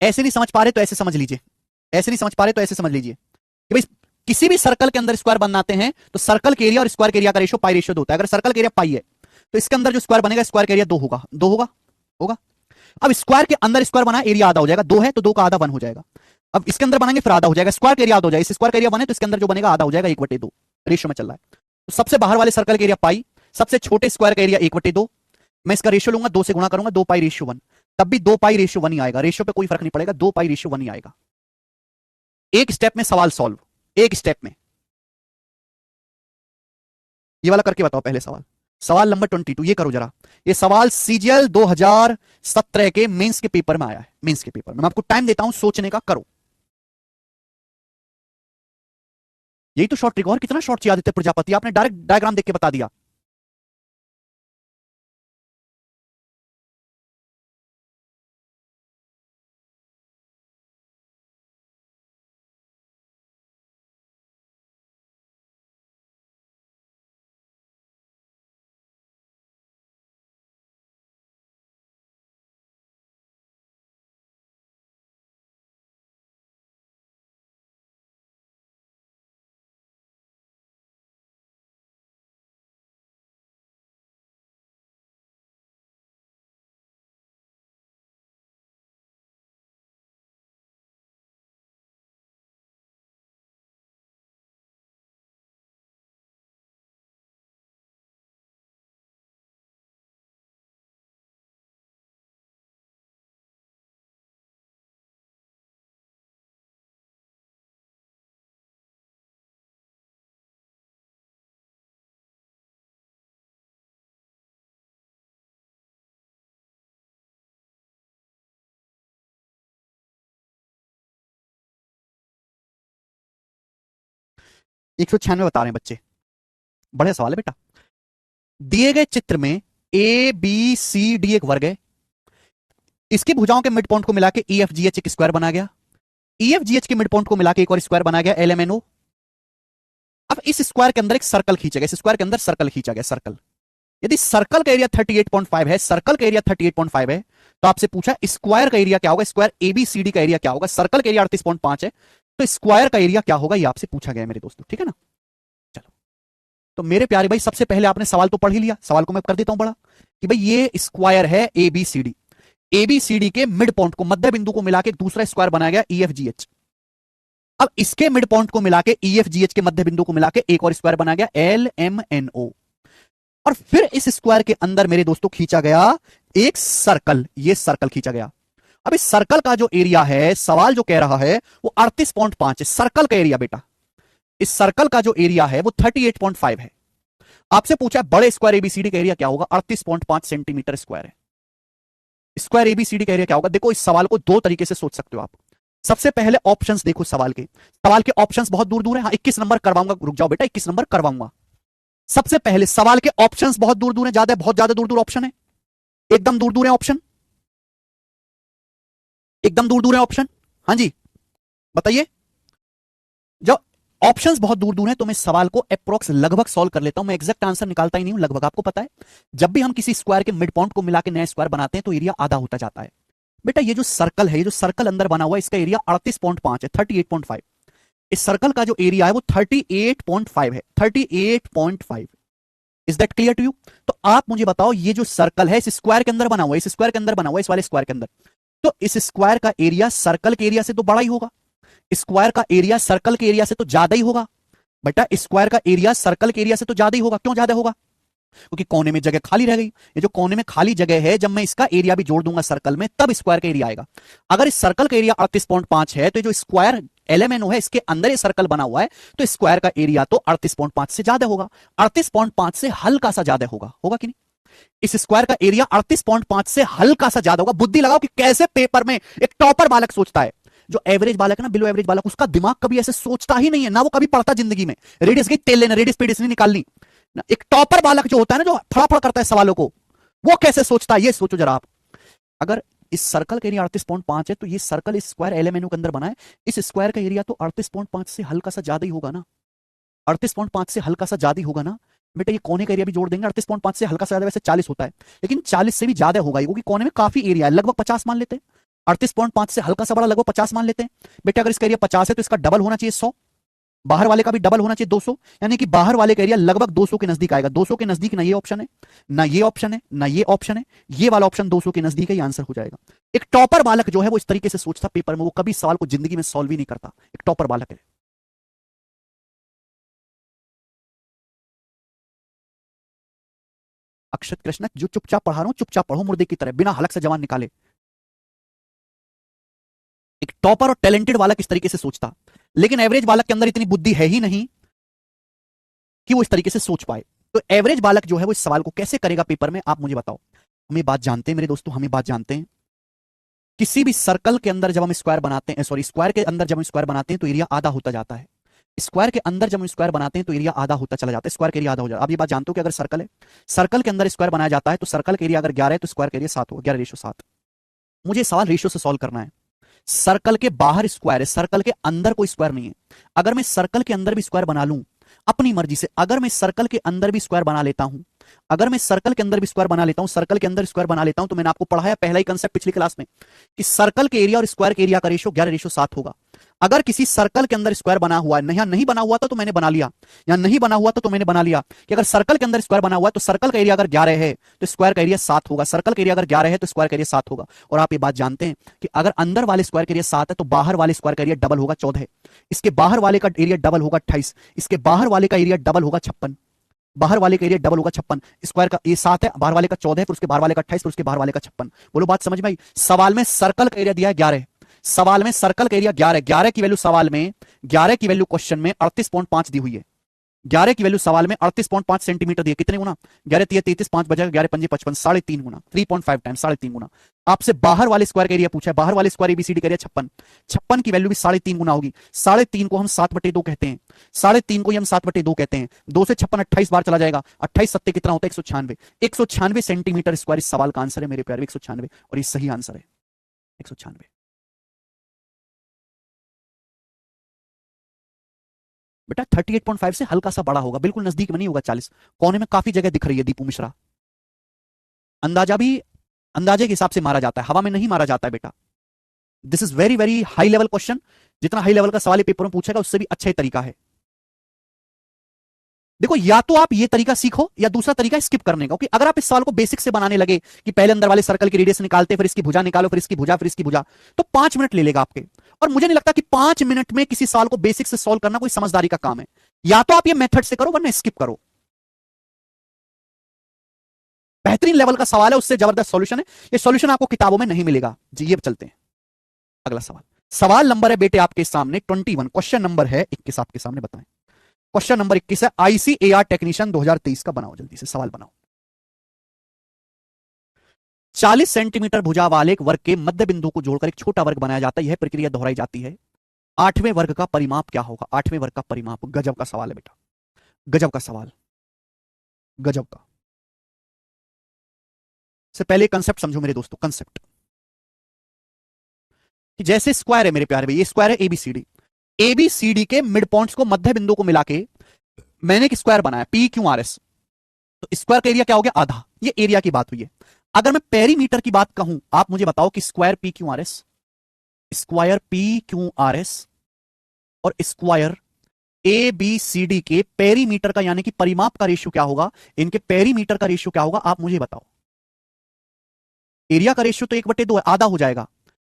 ऐसे नहीं समझ पा रहे तो ऐसे समझ लीजिए, ऐसे नहीं समझ पा रहे तो ऐसे समझ लीजिए कि भाई किसी भी सर्कल के अंदर स्क्वायर बनाते हैं तो सर्कल के एरिया और स्क्वायर के एरिया का रेशियो पाई रेशियो 2 होता है। अगर सर्कल के एरिया पाई है तो इसके अंदर जो स्क्वायर बनेगा स्क्वायर का एरिया 2 होगा, 2 होगा, होगा। अब स्क्वायर के अंदर स्क्वायर बना, एरिया आधा हो जाएगा, 2 है तो 2 का आधा 1 हो जाएगा। अब इसके अंदर बनाएंगे फिर आधा हो जाएगा, स्क्वायर का एरिया आधा हो जाएगा, इस स्क्वायर का एरिया बने तो इसके अंदर जो बनेगा आधा हो जाएगा, 1/2 रेशियो में चल रहा है। तो सबसे बाहर वाले सर्कल का एरिया पाई, सबसे छोटे स्क्वायर का एरिया 1/2। मैं इसका रेशियो लूंगा, 2 से गुणा करूंगा, 2 पाई रेशियो 1, तब भी 2 पाई रेशियो 1 ही आएगा, रेशियो पे कोई फर्क नहीं पड़ेगा, 2 पाई रेशियो 1 ही आएगा। एक स्टेप में सवाल सॉल्व, एक स्टेप में। ये वाला करके बताओ पहले सवाल, सवाल नंबर 22, ये करो जरा। ये सवाल सीजीएल 2017 के मेंस के पेपर में आया है, मेंस के पेपर में। मैं आपको टाइम देता हूं सोचने का, करो। यही तो शॉर्ट ट्रिक, और कितना शॉर्ट चाहिए आदित्य प्रजापति, आपने डायरेक्ट डायग्राम देख के बता दिया। एक सौ 96 बता रहे हैं बच्चे, बढ़िया सवाल है बेटा। दिए गए चित्र में ए बी सी डी एक वर्ग है, इसकी भुजाओं के मिड पॉइंट को मिला के ई एफ जी एच एक स्क्वायर बना गया, ई एफ जी एच के मिड पॉइंट को मिला के एक और स्क्वायर बना गया, एल एम एन ओ। अब इस स्क्वायर के अंदर एक सर्कल खींचा गया, इस स्क्वायर के अंदर सर्कल खींचा गया, सर्कल। यदि सर्कल का एरिया 38.5 है, सर्कल का एरिया 38.5 है, तो आपसे पूछा स्क्वायर का एरिया क्या होगा, स्क्वायर एबीसीडी का एरिया क्या होगा। सर्कल का एरिया 38.5 है, तो स्क्वायर का एरिया क्या होगा, ये आपसे पूछा गया है मेरे दोस्तों, ठीक है ना। चलो, तो मेरे प्यारे भाई सबसे पहले आपने सवाल तो पढ़ ही लिया, सवाल को मैं कर देता हूं बड़ा, कि भाई ये स्क्वायर है एबीसीडी, एबीसीडी के मिड पॉइंट को, मध्य बिंदु को मिला के दूसरा स्क्वायर बनाया गया ईएफजीएच। अब इसके मिड पॉइंट को मिला के ईएफजीएच के मध्य बिंदु को मिला के एक और स्क्वायर बनाया गया एल एम एन ओ। और फिर इस स्क्वायर के अंदर मेरे दोस्तों खींचा गया एक सर्कल, ये सर्कल खींचा गया। अब इस सर्कल का जो एरिया है, सवाल जो कह रहा है वो 38.5 है, सर्कल का एरिया बेटा। इस सर्कल का जो एरिया है वो 38.5 है। आपसे पूछा बड़े स्क्वायर एबीसीडी का एरिया क्या होगा, 38.5 सेंटीमीटर स्क्वायर है। स्क्वायर एबीसीडी का एरिया क्या होगा। देखो इस सवाल को दो तरीके से सोच सकते हो आप। सबसे पहले ऑप्शंस देखो सवाल के, सवाल के ऑप्शंस बहुत दूर दूर है। हाँ 21 नंबर करवाऊंगा, रुक जाओ बेटा 21 नंबर करवाऊंगा। सबसे पहले सवाल के ऑप्शंस बहुत दूर दूर है, ज्यादा बहुत ज्यादा दूर दूर ऑप्शन है, एकदम दूर दूर है ऑप्शन, एकदम दूर दूर है ऑप्शन। हाँ जी बताइए, जब ऑप्शंस बहुत दूर दूर हैं तो मैं सवाल को अप्रोक्स लगभग सॉल्व कर लेता हूं, मैं एग्जैक्ट आंसर निकालता ही नहीं हूं, लगभग। आपको पता है जब भी हम किसी स्क्वायर के मिड पॉइंट को मिला के नया स्क्वायर बनाते हैं तो एरिया आधा होता जाता है। बेटा ये जो सर्कल है, ये जो सर्कल अंदर बना हुआ है, इसका एरिया 38.5 है, 38.5। इस सर्कल का जो एरिया है वो 38.5 है, 38.5। Is that clear to you. तो आप मुझे बताओ ये जो सर्कल है इस स्क्वायर के अंदर बना हुआ है, इस स्क्वायर के अंदर बना हुआ है, इस वाले स्क्वायर के अंदर, तो इस स्क्वायर का एरिया सर्कल के एरिया से तो बड़ा ही होगा, स्क्वायर का एरिया सर्कल के एरिया से तो ज्यादा ही होगा। बेटा स्क्वायर का एरिया सर्कल के एरिया से तो ज्यादा ही होगा। क्यों ज्यादा होगा? क्योंकि कोने में जगह खाली रह गई। ये जो कोने में खाली जगह है, जब मैं इसका एरिया भी जोड़ दूंगा सर्कल में, तब स्क्वायर का एरिया आएगा। अगर इस सर्कल का एरिया 38.5 है, तो जो स्क्वायर एलएमएनओ है इसके अंदर ये सर्कल बना हुआ है, तो स्क्वायर का एरिया तो 38.5 से ज्यादा होगा। 38.5 से हल्का सा ज्यादा होगा। होगा कि नहीं? इस स्क्वायर का एरिया 38.5 से हल्का सा ज्यादा होगा। बुद्धि लगाओ कि कैसे पेपर में एक टॉपर बालक सोचता है। जो एवरेज बालक है ना, बिलो एवरेज बालक, उसका दिमाग कभी ऐसे सोचता ही नहीं है, ना वो कभी पढ़ता जिंदगी में। रेडियस की तेल लेना, रेडियस पेडियस नहीं निकालनी। एक टॉपर बालक जो होता है ना, जो फड़ाफड़ करता है सवालों को, वो कैसे सोचता है ये सोचो जरा आप। अगर इस सर्कल का एरिया 38.5 है, तो ये सर्कल इस स्क्वायर एलएमएनओ के अंदर बना है, इस स्क्वायर का एरिया तो 38.5 से हल्का सा ज्यादा ही होगा ना। 38.5 से हल्का सा ज्यादा ही होगा ना बेटा। ये कोने का एरिया भी जोड़ देंगे। 38.5 से हल्का सा ज्यादा वैसे 40 होता है, लेकिन 40 से भी ज्यादा होगा ये, क्योंकि कोने में काफी एरिया है, लगभग 50 मान लेते हैं। 38.5 से हल्का सा बड़ा लगभग 50 मान लेते हैं। बेटा अगर इसका एरिया 50 है, तो इसका डबल होना चाहिए 100, बाहर वाले का भी डबल होना चाहिए 200, यानी कि बाहर वाले का एरिया लगभग 200 के नजदीक आएगा। 200 के नजदीक ना ये ऑप्शन है, ना ये ऑप्शन है, ना ये ऑप्शन है। ये वाला ऑप्शन 200 के नजदीक है, ये आंसर हो जाएगा। एक टॉपर बालक जो है वो इस तरीके से सोचता पेपर में, वो कभी सवाल को जिंदगी में सॉल्व ही नहीं करता। एक टॉपर बालक है। अक्षत कृष्ण, जो चुपचाप पढ़ा रहा हूं चुपचाप पढ़ो मुर्दे की तरह, बिना हलक से जवान निकाले। एक टॉपर और टैलेंटेड बालक इस तरीके से सोचता, लेकिन एवरेज बालक के अंदर इतनी बुद्धि है ही नहीं कि वो इस तरीके से सोच पाए। तो एवरेज बालक जो है वो इस सवाल को कैसे करेगा पेपर में, आप मुझे बताओ। हम ये बात जानते हैं मेरे दोस्तों, हम ये बात जानते हैं, किसी भी सर्कल के अंदर जब हम स्क्वायर बनाते हैं, सॉरी स्क्वायर के अंदर जब हम स्क्वायर बनाते हैं, तो एरिया आधा होता जाता है। स्क्वायर के अंदर जब हम स्क्वायर बनाते हैं, तो एरिया आधा होता चला जाता है, स्क्वायर का एरिया आधा हो जाता है। आप ये बात जानते हो कि अगर सर्कल है, सर्कल के अंदर स्क्वायर बनाया जाता है, तो सर्कल का एरिया अगर 11 है, तो स्क्वायर का एरिया 7 होगा, 11:7। मुझे सवाल रेशियो से सॉल्व करना है। सर्कल के बाहर स्क्वायर है, सर्कल के अंदर कोई स्क्वायर नहीं है। अगर मैं सर्कल के अंदर भी स्क्वायर बना लूं अपनी मर्जी से, अगर मैं सर्कल के अंदर भी स्क्वायर बना लेता हूं, अगर मैं सर्कल के अंदर भी स्क्वायर बना लेता हूं, सर्कल के अंदर स्क्वायर बना लेता हूं, तो मैंने आपको पढ़ाया पहला ही कंसेप्ट पिछली क्लास में कि सर्कल के एरिया और स्क्वायर के एरिया का रेशियो 11:7 होगा। अगर किसी सर्कल के अंदर स्क्वायर बना हुआ है, नहीं बना हुआ था तो मैंने बना लिया, या नहीं बना हुआ था तो मैंने बना लिया कि अगर सर्कल के अंदर स्क्वायर बना हुआ है, तो सर्कल का एरिया अगर 11 है तो स्क्वायर का एरिया 7 होगा, सर्कल का एरिया अगर 11 है तो स्क्वायर का एरिया 7 होगा। और आप ये बात जानते हैं कि अगर अंदर वाले स्क्वायर का एरिया 7 है, तो बाहर वाले स्क्वायर का एरिया डबल होगा, 14। इसके बाहर वाले का एरिया डबल होगा, 28। इसके बाहर वाले का एरिया डबल होगा, 56। बाहर वाले का एरिया डबल होगा, 56। स्क्वायर का ये 7 है, बाहर वाले का 14 है, फिर उसके बाहर वाले का 28, फिर उसके बाहर वाले का 56। बोलो बात समझ में आई? सवाल में सर्कल का एरिया दिया है 11, सवाल में सर्कल का एरिया 11, 11 की वैल्यू सवाल में, 11 की वैल्यू क्वेश्चन में 38.5 दी हुई है। 11 की वैल्यू सवाल में 38.5 सेंटीमीटर दी है। कितने गुना? 11 3 33, 5 बजेगा, 11 5 55, 3.5 गुना, 3.5 टाइम 3.5 गुना। आपसे बाहर वाले स्क्वायर का एरिया पूछा है, बाहर वाले स्क्वायर एबीसीडी का एरिया 56, 56 की वैल्यू भी 3.5 गुना होगी। 3.5 को हम 7/2 कहते हैं, 3.5 को ही हम 7/2 कहते हैं। 2 से 56 28 बार चला जाएगा, 28 सत्ते कितना होता है? 196। 196 सेंटीमीटर स्क्वायर इस सवाल का आंसर है मेरे प्यारे, 196, और ये सही आंसर है 196। बेटा 38.5 से हल्का सा बड़ा होगा, बिल्कुल नजदीक में नहीं होगा 40, कोने में काफी जगह दिख रही है दीपू मिश्रा। अंदाजा भी अंदाजे के हिसाब से मारा जाता है, हवा में नहीं मारा जाता है बेटा। This is very very high level question, जितना हाई लेवल का सवाल पेपर में पूछेगा उससे भी अच्छा ही तरीका है। देखो या तो आप ये तरीका सीखो या दूसरा तरीका स्किप करने का, क्योंकि अगर आप इस सवाल को बेसिक से बनाने लगे कि पहले अंदर वाले सर्कल की रेडियस निकालते, फिर इसकी भुजा निकालो, फिर इसकी भुजा, फिर इसकी भुजा, तो 5 मिनट ले लेगा आपके। और मुझे नहीं लगता कि 5 मिनट में किसी सवाल को बेसिक से सॉल्व करना कोई समझदारी का काम है। या तो आप ये मेथड से करो, वरना स्किप करो। बेहतरीन लेवल का सवाल है, उससे जबरदस्त सॉल्यूशन है। ये सॉल्यूशन आपको किताबों में नहीं मिलेगा जी। ये चलते हैं अगला सवाल। सवाल नंबर है बेटे आपके सामने 21, क्वेश्चन नंबर है 21 आपके सामने, बताएं। क्वेश्चन नंबर 21 है, आईसीएआर टेक्नीशियन 2023 का बनाओ, जल्दी से सवाल बनाओ। 40 सेंटीमीटर भुजा वाले एक वर्ग के मध्य बिंदु को जोड़कर एक छोटा वर्ग बनाया जाता है, यह प्रक्रिया दोहराई जाती है। 8वें वर्ग का परिमाप क्या होगा? 8वें वर्ग का परिमाप। गजब का सवाल है बेटा, गजब का सवाल, गजब का। से पहले कंसेप्ट समझो मेरे दोस्तों, कंसेप्ट कि जैसे स्क्वायर है मेरे प्यारे भाई, ये स्क्वायर है एबीसीडी, एबीसीडी के मिड पॉइंट्स को, मध्य बिंदु को मिला के मैंने एक स्क्वायर बनाया पी क्यू आर एस। तो स्क्वायर का एरिया क्या हो गया? आधा। ये एरिया की बात हुई है। अगर मैं पेरीमीटर की बात कहूं, आप मुझे बताओ कि square P Q R S, square P Q R S और square A B C D के पेरीमीटर का, यानी कि परिमाप का रेशियो क्या होगा? इनके पेरीमीटर का रेशियो क्या होगा? आप मुझे बताओ। एरिया का रेशियो तो 1/2 है, आधा हो जाएगा।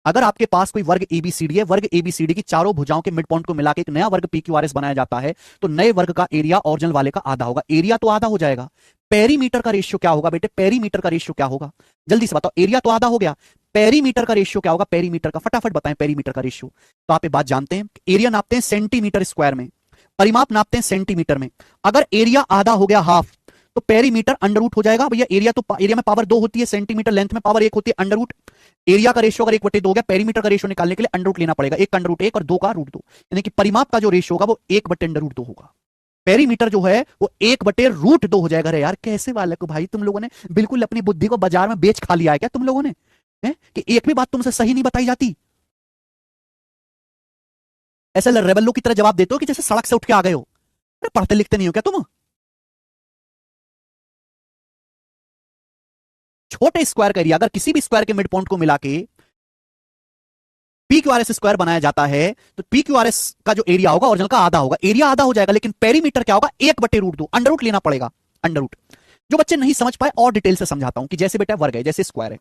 अगर आपके पास कोई वर्ग एबीसीडी है, वर्ग एबीसीडी की चारों भुजाओं के मिड पॉइंट को मिलाकर एक नया वर्ग पीक्यूआरएस बनाया जाता है, तो नए वर्ग का एरिया ओरिजिनल वाले का आधा होगा। एरिया तो आधा हो जाएगा, पेरीमीटर का रेशियो क्या होगा बेटे? पेरीमीटर का रेशियो क्या होगा? जल्दी से बताओ। एरिया तो आधा हो गया, पेरीमीटर का रेशियो क्या होगा? पेरीमीटर का फटाफट बताएं पेरीमीटर का रेशियो। तो आप ये बात जानते हैं, एरिया नापते हैं सेंटीमीटर स्क्वायर में, परिमाप नापते हैं सेंटीमीटर में। अगर एरिया आधा हो गया, हाफ, तो पेरीमीटर अंडर रूट हो जाएगा भैया। एरिया तो एरिया में पावर 2 होती है, सेंटीमीटर लेंथ में पावर 1 होती है, अंडर रूट। एरिया का रेशियो अगर 1/2 हो गया, पेरीमीटर का रेशियो निकालने के लिए अंडर रूट लेना पड़ेगा। 1 का अंडर रूट 1 और 2 का रूट 2, यानी कि परिमाप का जो रेशियो होगा वो 1/अंडर रूट 2 होगा। पेरीमीटर जो है वो 1/√2 हो जाएगा। अरे यार कैसे वाले को भाई, तुम लोगों ने बिल्कुल अपनी बुद्धि को बाजार में बेच खा लिया है क्या तुम लोगों ने? है कि एक भी बात तुमसे सही नहीं बताई जाती? ऐसे रेबल्लो की तरह जवाब देते हो कि जैसे सड़क से उठ के आ गए हो। अरे पढ़ते लिखते नहीं हो क्या तुम? छोटे स्क्वायर का एरिया अगर किसी भी स्क्वायर के मिड पॉइंट को मिला के P Q R S square बनाया जाता है, तो पी क्यू आर एस का जो एरिया होगा ओरिजिनल का आधा होगा। एरिया आधा हो जाएगा, लेकिन पेरीमीटर क्या होगा? 1/√2, अंडर रूट लेना पड़ेगा, अंडर रूट। जो बच्चे नहीं समझ पाए और डिटेल से समझाता हूं कि जैसे बेटा वर्ग है, जैसे स्क्वायर है,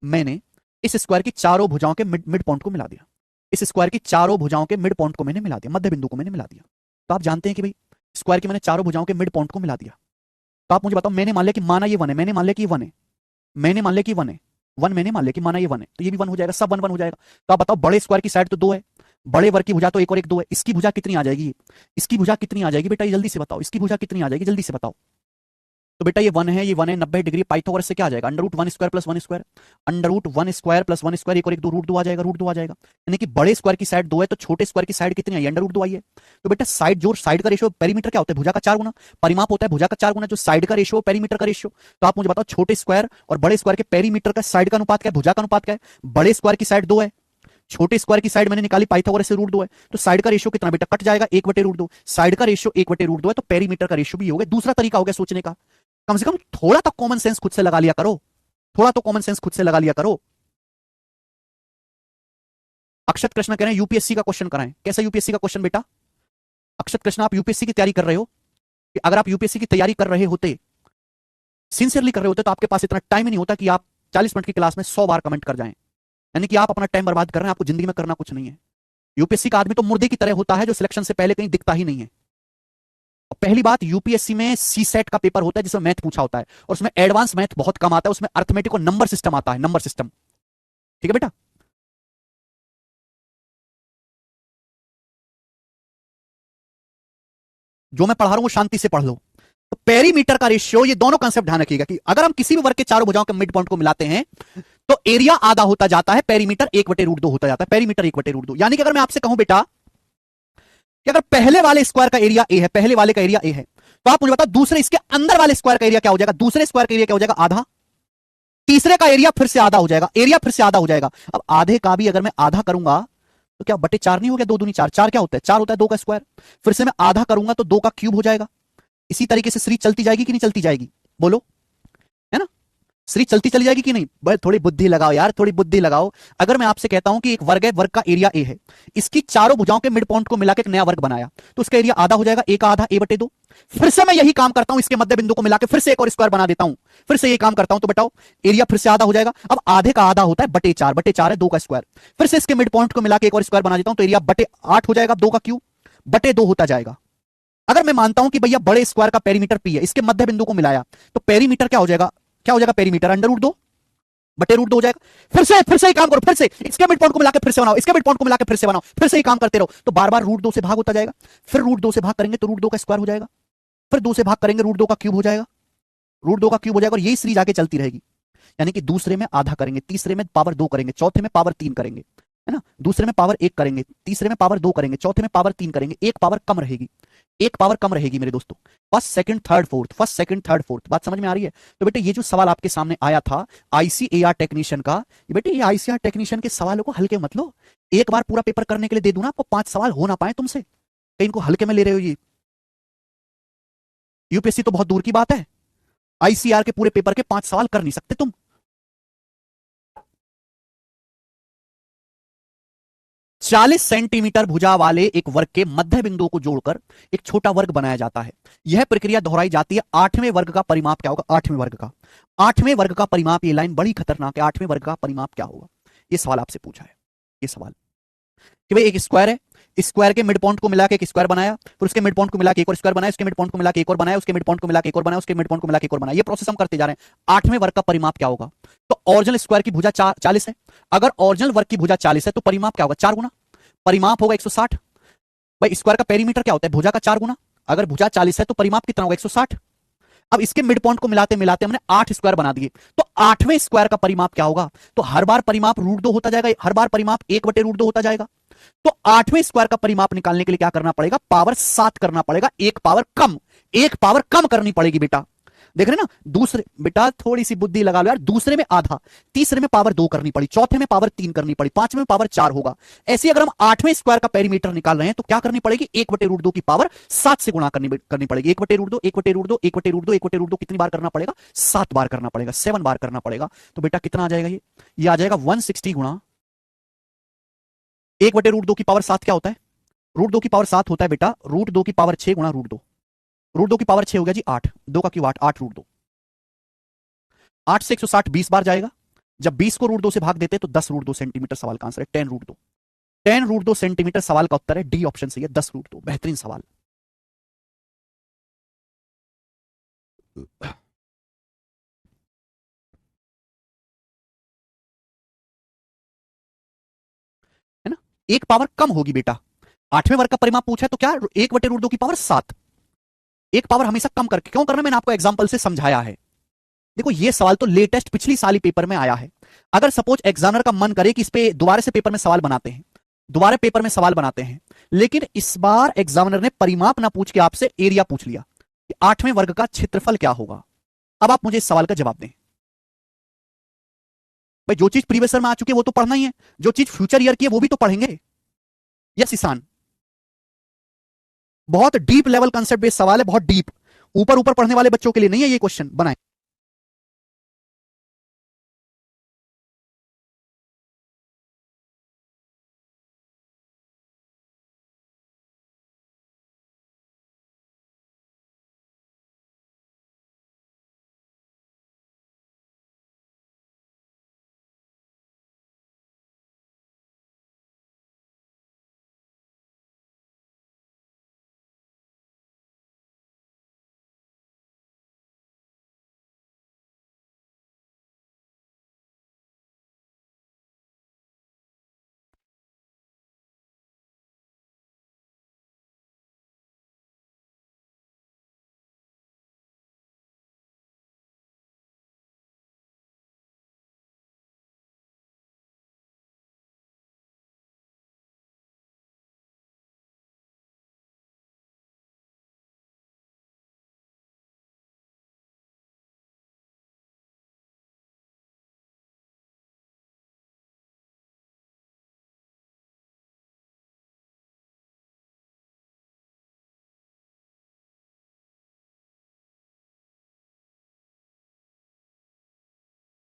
मैंने इस स्क्वायर की चारों भुजाओं के मिड पॉइंट को मिला दिया। इस स्क्वायर की चारों भुजाओं के मिड पॉइंट को मैंने मिला दिया, मध्य बिंदु को मैंने मिला दिया। तो आप जानते हैं कि भाई स्क्वायर की मैंने चारों भुजाओं के मिड पॉइंट को मिला दिया। तो आप मुझे बताओ, मैंने मान लिया कि माना ये 1 है, मैंने मान लिया कि ये 1 है, मैंने मान लिया कि 1 है, 1 मैंने मान लिया कि माना ये 1 है, तो ये भी 1 हो जाएगा, सब 1 1 हो जाएगा। तो आप बताओ, बड़े स्क्वायर की साइड तो 2 है, बड़े वर्ग की भुजा तो 1 और 1 2 है, इसकी भुजा कितनी आ जाएगी? इसकी भुजा कितनी आ जाएगी बेटा? ये जल्दी से बताओ, इसकी भुजा कितनी आ जाएगी? जल्दी से बताओ। तो बेटा ये 1 है, ये 1 है, 90 डिग्री पाइथागोरस से क्या आ जाएगा? Under root 1 square plus 1 square, under root 1 square plus 1 square, 1 और 1 2, रूट 2 आ जाएगा, रूट 2 आ जाएगा। यानी कि बड़े स्क्वायर की साइड 2 है, तो छोटे स्क्वायर की साइड कितनी आई? अंडर रूट 2 आई है। तो बेटा साइड, जो साइड का रेशियो पेरीमीटर क्या होता है? भुजा का 4 गुना। परिमाप होता है भुजा का 4 गुना, जो साइड का रेशियो पेरीमीटर का रेशियो। तो आप मुझे बताओ, छोटे स्क्वायर और बड़े स्क्वायर के पेरीमीटर का साइड का अनुपात क्या है? भुजा का अनुपात क्या है? बड़े स्क्वायर की साइड 2 है, छोटे स्क्वायर की साइड मैंने निकाली पाइथागोरस से, रूट 2 है, तो साइड का रेशियो कितना बेटा? कट जाएगा, 1/√2। साइड का रेशियो 1/√2 है, तो पेरीमीटर का रेशियो भी हो गया। दूसरा तरीका हो गया सोचने का। कम से कम थोड़ा तो कॉमन सेंस खुद से लगा लिया करो, थोड़ा तो कॉमन सेंस खुद से लगा लिया करो। अक्षत कृष्ण कह रहे हैं यूपीएससी का क्वेश्चन कराएं। कैसा यूपीएससी का क्वेश्चन बेटा? अक्षत कृष्ण, आप यूपीएससी की तैयारी कर रहे हो? अगर आप यूपीएससी की तैयारी कर रहे होते, सिंसियरली कर रहे होते, तो आपके पास इतना टाइम ही नहीं होता कि आप 40 मिनट की क्लास में 100 बार कमेंट कर जाएं। यानी कि आप अपना टाइम बर्बाद कर रहे हैं, आपको जिंदगी में करना कुछ नहीं है। यूपीएससी का आदमी तो मुर्दे की तरह होता है, जो सिलेक्शन से पहले कहीं दिखता ही नहीं है। पहली बात, यूपीएससी में सी सेट का पेपर होता है जिसमें मैथ पूछा होता है, और उसमें एडवांस मैथ बहुत कम आता है, उसमें अर्थमेटिक और नंबर सिस्टम आता है, नंबर सिस्टम। ठीक है बेटा? जो मैं पढ़ा रहा हूं वो शांति से पढ़ लो। तो पेरीमीटर का रेशियो, ये दोनों कंसेप्ट ध्यान रखिएगा कि अगर हम किसी भी वर्ग के चारों भुजाओं के मिड पॉइंट को मिलाते हैं, तो एरिया आधा होता जाता है, पेरीमीटर 1/√2 होता जाता है, पेरीमीटर 1/√2। यानी कि अगर मैं आपसे कहूं बेटा कि अगर पहले वाले स्क्वायर का एरिया ए है, पहले वाले का एरिया ए है, तो आप मुझे बताओ दूसरे इसके अंदर वाले स्क्वायर का एरिया क्या हो जाएगा? दूसरे स्क्वायर का एरिया क्या हो जाएगा? आधा। तीसरे का एरिया फिर से आधा हो जाएगा, एरिया फिर से आधा हो जाएगा। अब आधे का भी अगर मैं आधा करूंगा तो क्या बटे 4 नहीं हो गया? 2 दूनी 4, 4 क्या होता है? 4 होता है 2 का स्क्वायर। फिर से मैं आधा करूंगा तो 2 का क्यूब हो जाएगा। इसी तरीके से सीरीज चलती जाएगी कि नहीं चलती जाएगी? बोलो, है ना? सीरीज चलती चली जाएगी कि नहीं? बस थोड़ी बुद्धि लगाओ यार, थोड़ी बुद्धि लगाओ। अगर मैं आपसे कहता हूं कि एक वर्ग है, वर्ग का एरिया ए है, इसकी चारों भुजाओं के मिड पॉइंट को मिलाकर एक नया वर्ग बनाया, तो उसका एरिया आधा हो जाएगा, ए का आधा, a/2। फिर से मैं यही काम करता हूं, इसके मध्य बिंदु को मिलाकर फिर से एक और स्क्वायर बना देता हूं, फिर से यही काम करता हूं, तो बताओ एरिया फिर से आधा हो जाएगा। अब आधे का आधा होता है /4, /4 है 2 का स्क्वायर। फिर से इसके मिड पॉइंट को मिलाकर एक और स्क्वायर बना देता हूं, तो एरिया /8 हो जाएगा, 2 का क्यूब, /2 होता जाएगा। अगर मैं मानता हूं कि भैया बड़े स्क्वायर का पेरीमीटर पी है, इसके मध्य बिंदु को मिलाया, तो पेरीमीटर क्या हो जाएगा? क्या हो जाएगा पेरीमीटर? √2 हो जाएगा। फिर से ही काम करो, फिर से इसके मिड पॉइंट को मिलाकर फिर से बनाओ, इसके मिड पॉइंट को मिलाकर फिर से बनाओ, फिर से ही काम करते रहो, तो बार बार √2 से भाग होता जाएगा। फिर √2 से भाग करेंगे तो √2 का स्क्वायर हो जाएगा। फिर 2 से भाग करेंगे, √2 का क्यूब हो जाएगा, √2 का क्यूब हो जाएगा, और यही सीरीज आगे चलती रहेगी। यानी कि दूसरे में आधा करेंगे, तीसरे में पावर 2 करेंगे, चौथे में पावर 3 करेंगे, है ना? दूसरे में पावर 1 करेंगे, तीसरे में पावर 2 करेंगे, चौथे में पावर 3 करेंगे, एक पावर कम रहेगी, एक पावर कम रहेगी मेरे दोस्तों। First second third fourth, first second third fourth. बात समझ में आ रही है? तो बेटे ये जो सवाल आपके सामने आया था आईसीएआर टेक्नीशियन का, ये बेटे ये आईसीआर टेक्नीशियन के सवालों को हल्के मत लो। एक बार पूरा पेपर करने के लिए दे दूं ना आपको, 5 सवाल हो ना पाए तुमसे, कहीं इनको हल्के में ले रहे हो। ये यूपीएससी तो बहुत दूर की बात है, आईसीआर के पूरे पेपर के 5 सवाल कर नहीं सकते तुम। 40 सेंटीमीटर भुजा वाले एक वर्ग के मध्य बिंदुओं को जोड़कर एक छोटा वर्ग बनाया जाता है। यह प्रक्रिया दोहराई जाती है। 8वें वर्ग का परिमाप क्या होगा? 8वें वर्ग का परिमाप, ये लाइन बड़ी खतरनाक है। 8वें वर्ग का परिमाप क्या होगा? ये सवाल आपसे पूछा है। ये सवाल कि भाई एक स्क्वायर है, स्क्वायर के मिड पॉइंट को मिला के एक स्क्वायर बनाया, फिर उसके मिड पॉइंट को मिला के एक और स्क्वायर बनाया, उसके मिड पॉइंट को मिला के एक और बनाया, उसके मिड पॉइंट को मिला के एक और बनाया, उसके मिड पॉइंट को मिला के एक और बनाया। ये प्रोसेस हम करते जा रहे हैं। 8वें वर्ग का परिमाप क्या होगा? तो ओरिजिनल स्क्वायर की भुजा 40 है। अगर ओरिजिनल वर्ग की भुजा 40 है तो परिमाप क्या होगा? 4 गुना। परिमाप होगा 160। भाई स्क्वायर का पेरीमीटर क्या होता है? भुजा का 4 गुना। अगर भुजा 40 है तो परिमाप कितना होगा? 160। अब इसके मिड पॉइंट को मिलाते मिलाते हमने 8 स्क्वायर बना दिए, तो 8वें स्क्वायर का परिमाप क्या होगा? तो हर बार परिमाप √2 होता जाएगा, हर बार परिमाप 1/√2 होता जाएगा। तो 8वें स्क्वायर का परिमाप निकालने के लिए क्या करना पड़ेगा? पावर 7 करना पड़ेगा। एक पावर कम, एक पावर कम करनी पड़ेगी बेटा। देख रहे ना? दूसरे बेटा थोड़ी सी बुद्धि लगा लो यार। दूसरे में आधा, तीसरे में पावर 2 करनी पड़ी, चौथे में पावर 3 करनी पड़ी, पांचवें में पावर 4 होगा। ऐसे अगर हम 8वें स्क्वायर का पेरीमीटर निकाल रहे हैं तो क्या करनी पड़ेगी? 1/√2 की पावर 7 से गुणा करनी पड़ेगी। 1/√2, 1/√2, 1/√2, 1/√2 कितनी बार करना पड़ेगा? 7 बार करना पड़ेगा, 7 बार करना पड़ेगा। तो बेटा कितना आ जाएगा? ये आ जाएगा 160 गुणा 1/√2 की पावर 7 क्या होता है? √2 की पावर 7 होता है बेटा √2 की पावर 6 गुणा √2। √2 की पावर 6 हो गया जी 8, 2 का क्यूब 8, 8 √2। 8 से 160 20 बार जाएगा। जब 20 को √2 से भाग देते हैं तो 10 √2 सेंटीमीटर सवाल का आंसर है। 10 √2, 10 √2 सेंटीमीटर सवाल का उत्तर है डी ऑप्शन सही है, 10 √2। बेहतरीन सवाल है ना? एक पावर कम होगी बेटा। 8वें वर्ग का परिमाप पूछा है तो क्या? 1/√2 की पावर 7। एक पावर हमेशा कम करके क्यों करना? मैंने आपको एग्जांपल से समझाया है। देखो ये सवाल तो लेटेस्ट पिछली साल ही पेपर में आया है। अगर सपोज एग्जामिनर का मन करे कि इस पे दोबारा से पेपर में सवाल बनाते हैं, दोबारा पेपर में सवाल बनाते हैं, लेकिन इस बार एग्जामिनर ने परिमाप ना पूछ के आपसे एरिया पूछ लिया कि 8वें वर्ग का क्षेत्रफल क्या होगा। अब आप मुझे इस सवाल का जवाब दें। भाई जो चीज प्रीवियस ईयर में आ चुकी है वो तो पढ़ना ही है, जो चीज फ्यूचर ईयर की है वो भी तो पढ़ेंगे। यस ईशान, बहुत डीप लेवल कंसेप्ट बेस्ड सवाल है, बहुत डीप। ऊपर ऊपर पढ़ने वाले बच्चों के लिए नहीं है ये क्वेश्चन बनाए।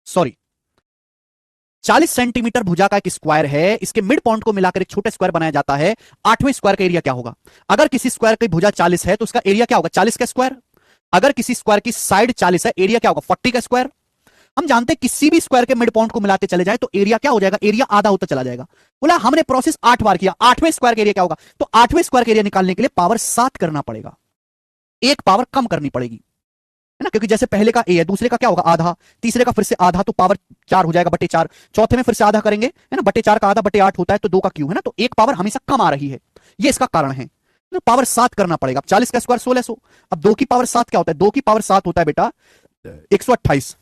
सॉरी, 40 सेंटीमीटर भुजा का एक स्क्वायर है, इसके मिड पॉइंट को मिलाकर एक छोटा स्क्वायर बनाया जाता है। 8वें स्क्वायर का एरिया क्या होगा? अगर किसी स्क्वायर की भुजा 40 है तो उसका एरिया क्या होगा? 40 का स्क्वायर। अगर किसी स्क्वायर की साइड 40 है, एरिया क्या होगा? 40 का स्क्वायर। हम जानते हैं किसी भी स्क्वायर के मिड पॉइंट को मिलाते चले जाए तो एरिया क्या हो जाएगा? एरिया आधा होता चला जाएगा। बोला हमने प्रोसेस 8 बार किया, 8वें स्क्वायर का एरिया क्या होगा? तो 8वें स्क्वायर का एरिया निकालने के लिए पावर 7 करना पड़ेगा, एक पावर कम करनी पड़ेगी, है ना? क्योंकि जैसे पहले का ए है, दूसरे का क्या होगा? आधा, तीसरे का फिर से आधा, तो पावर 4 हो जाएगा /4। चौथे में फिर से आधा करेंगे, है ना? /4 का आधा /8 होता है तो 2 का क्यूब, है ना? तो एक पावर हमेशा कम आ रही है, ये इसका कारण है। तो पावर 7 करना पड़ेगा। अब 40 का स्क्वायर 1600। अब 2 की पावर 7 क्या होता है? 2 की पावर 7 होता है बेटा 128।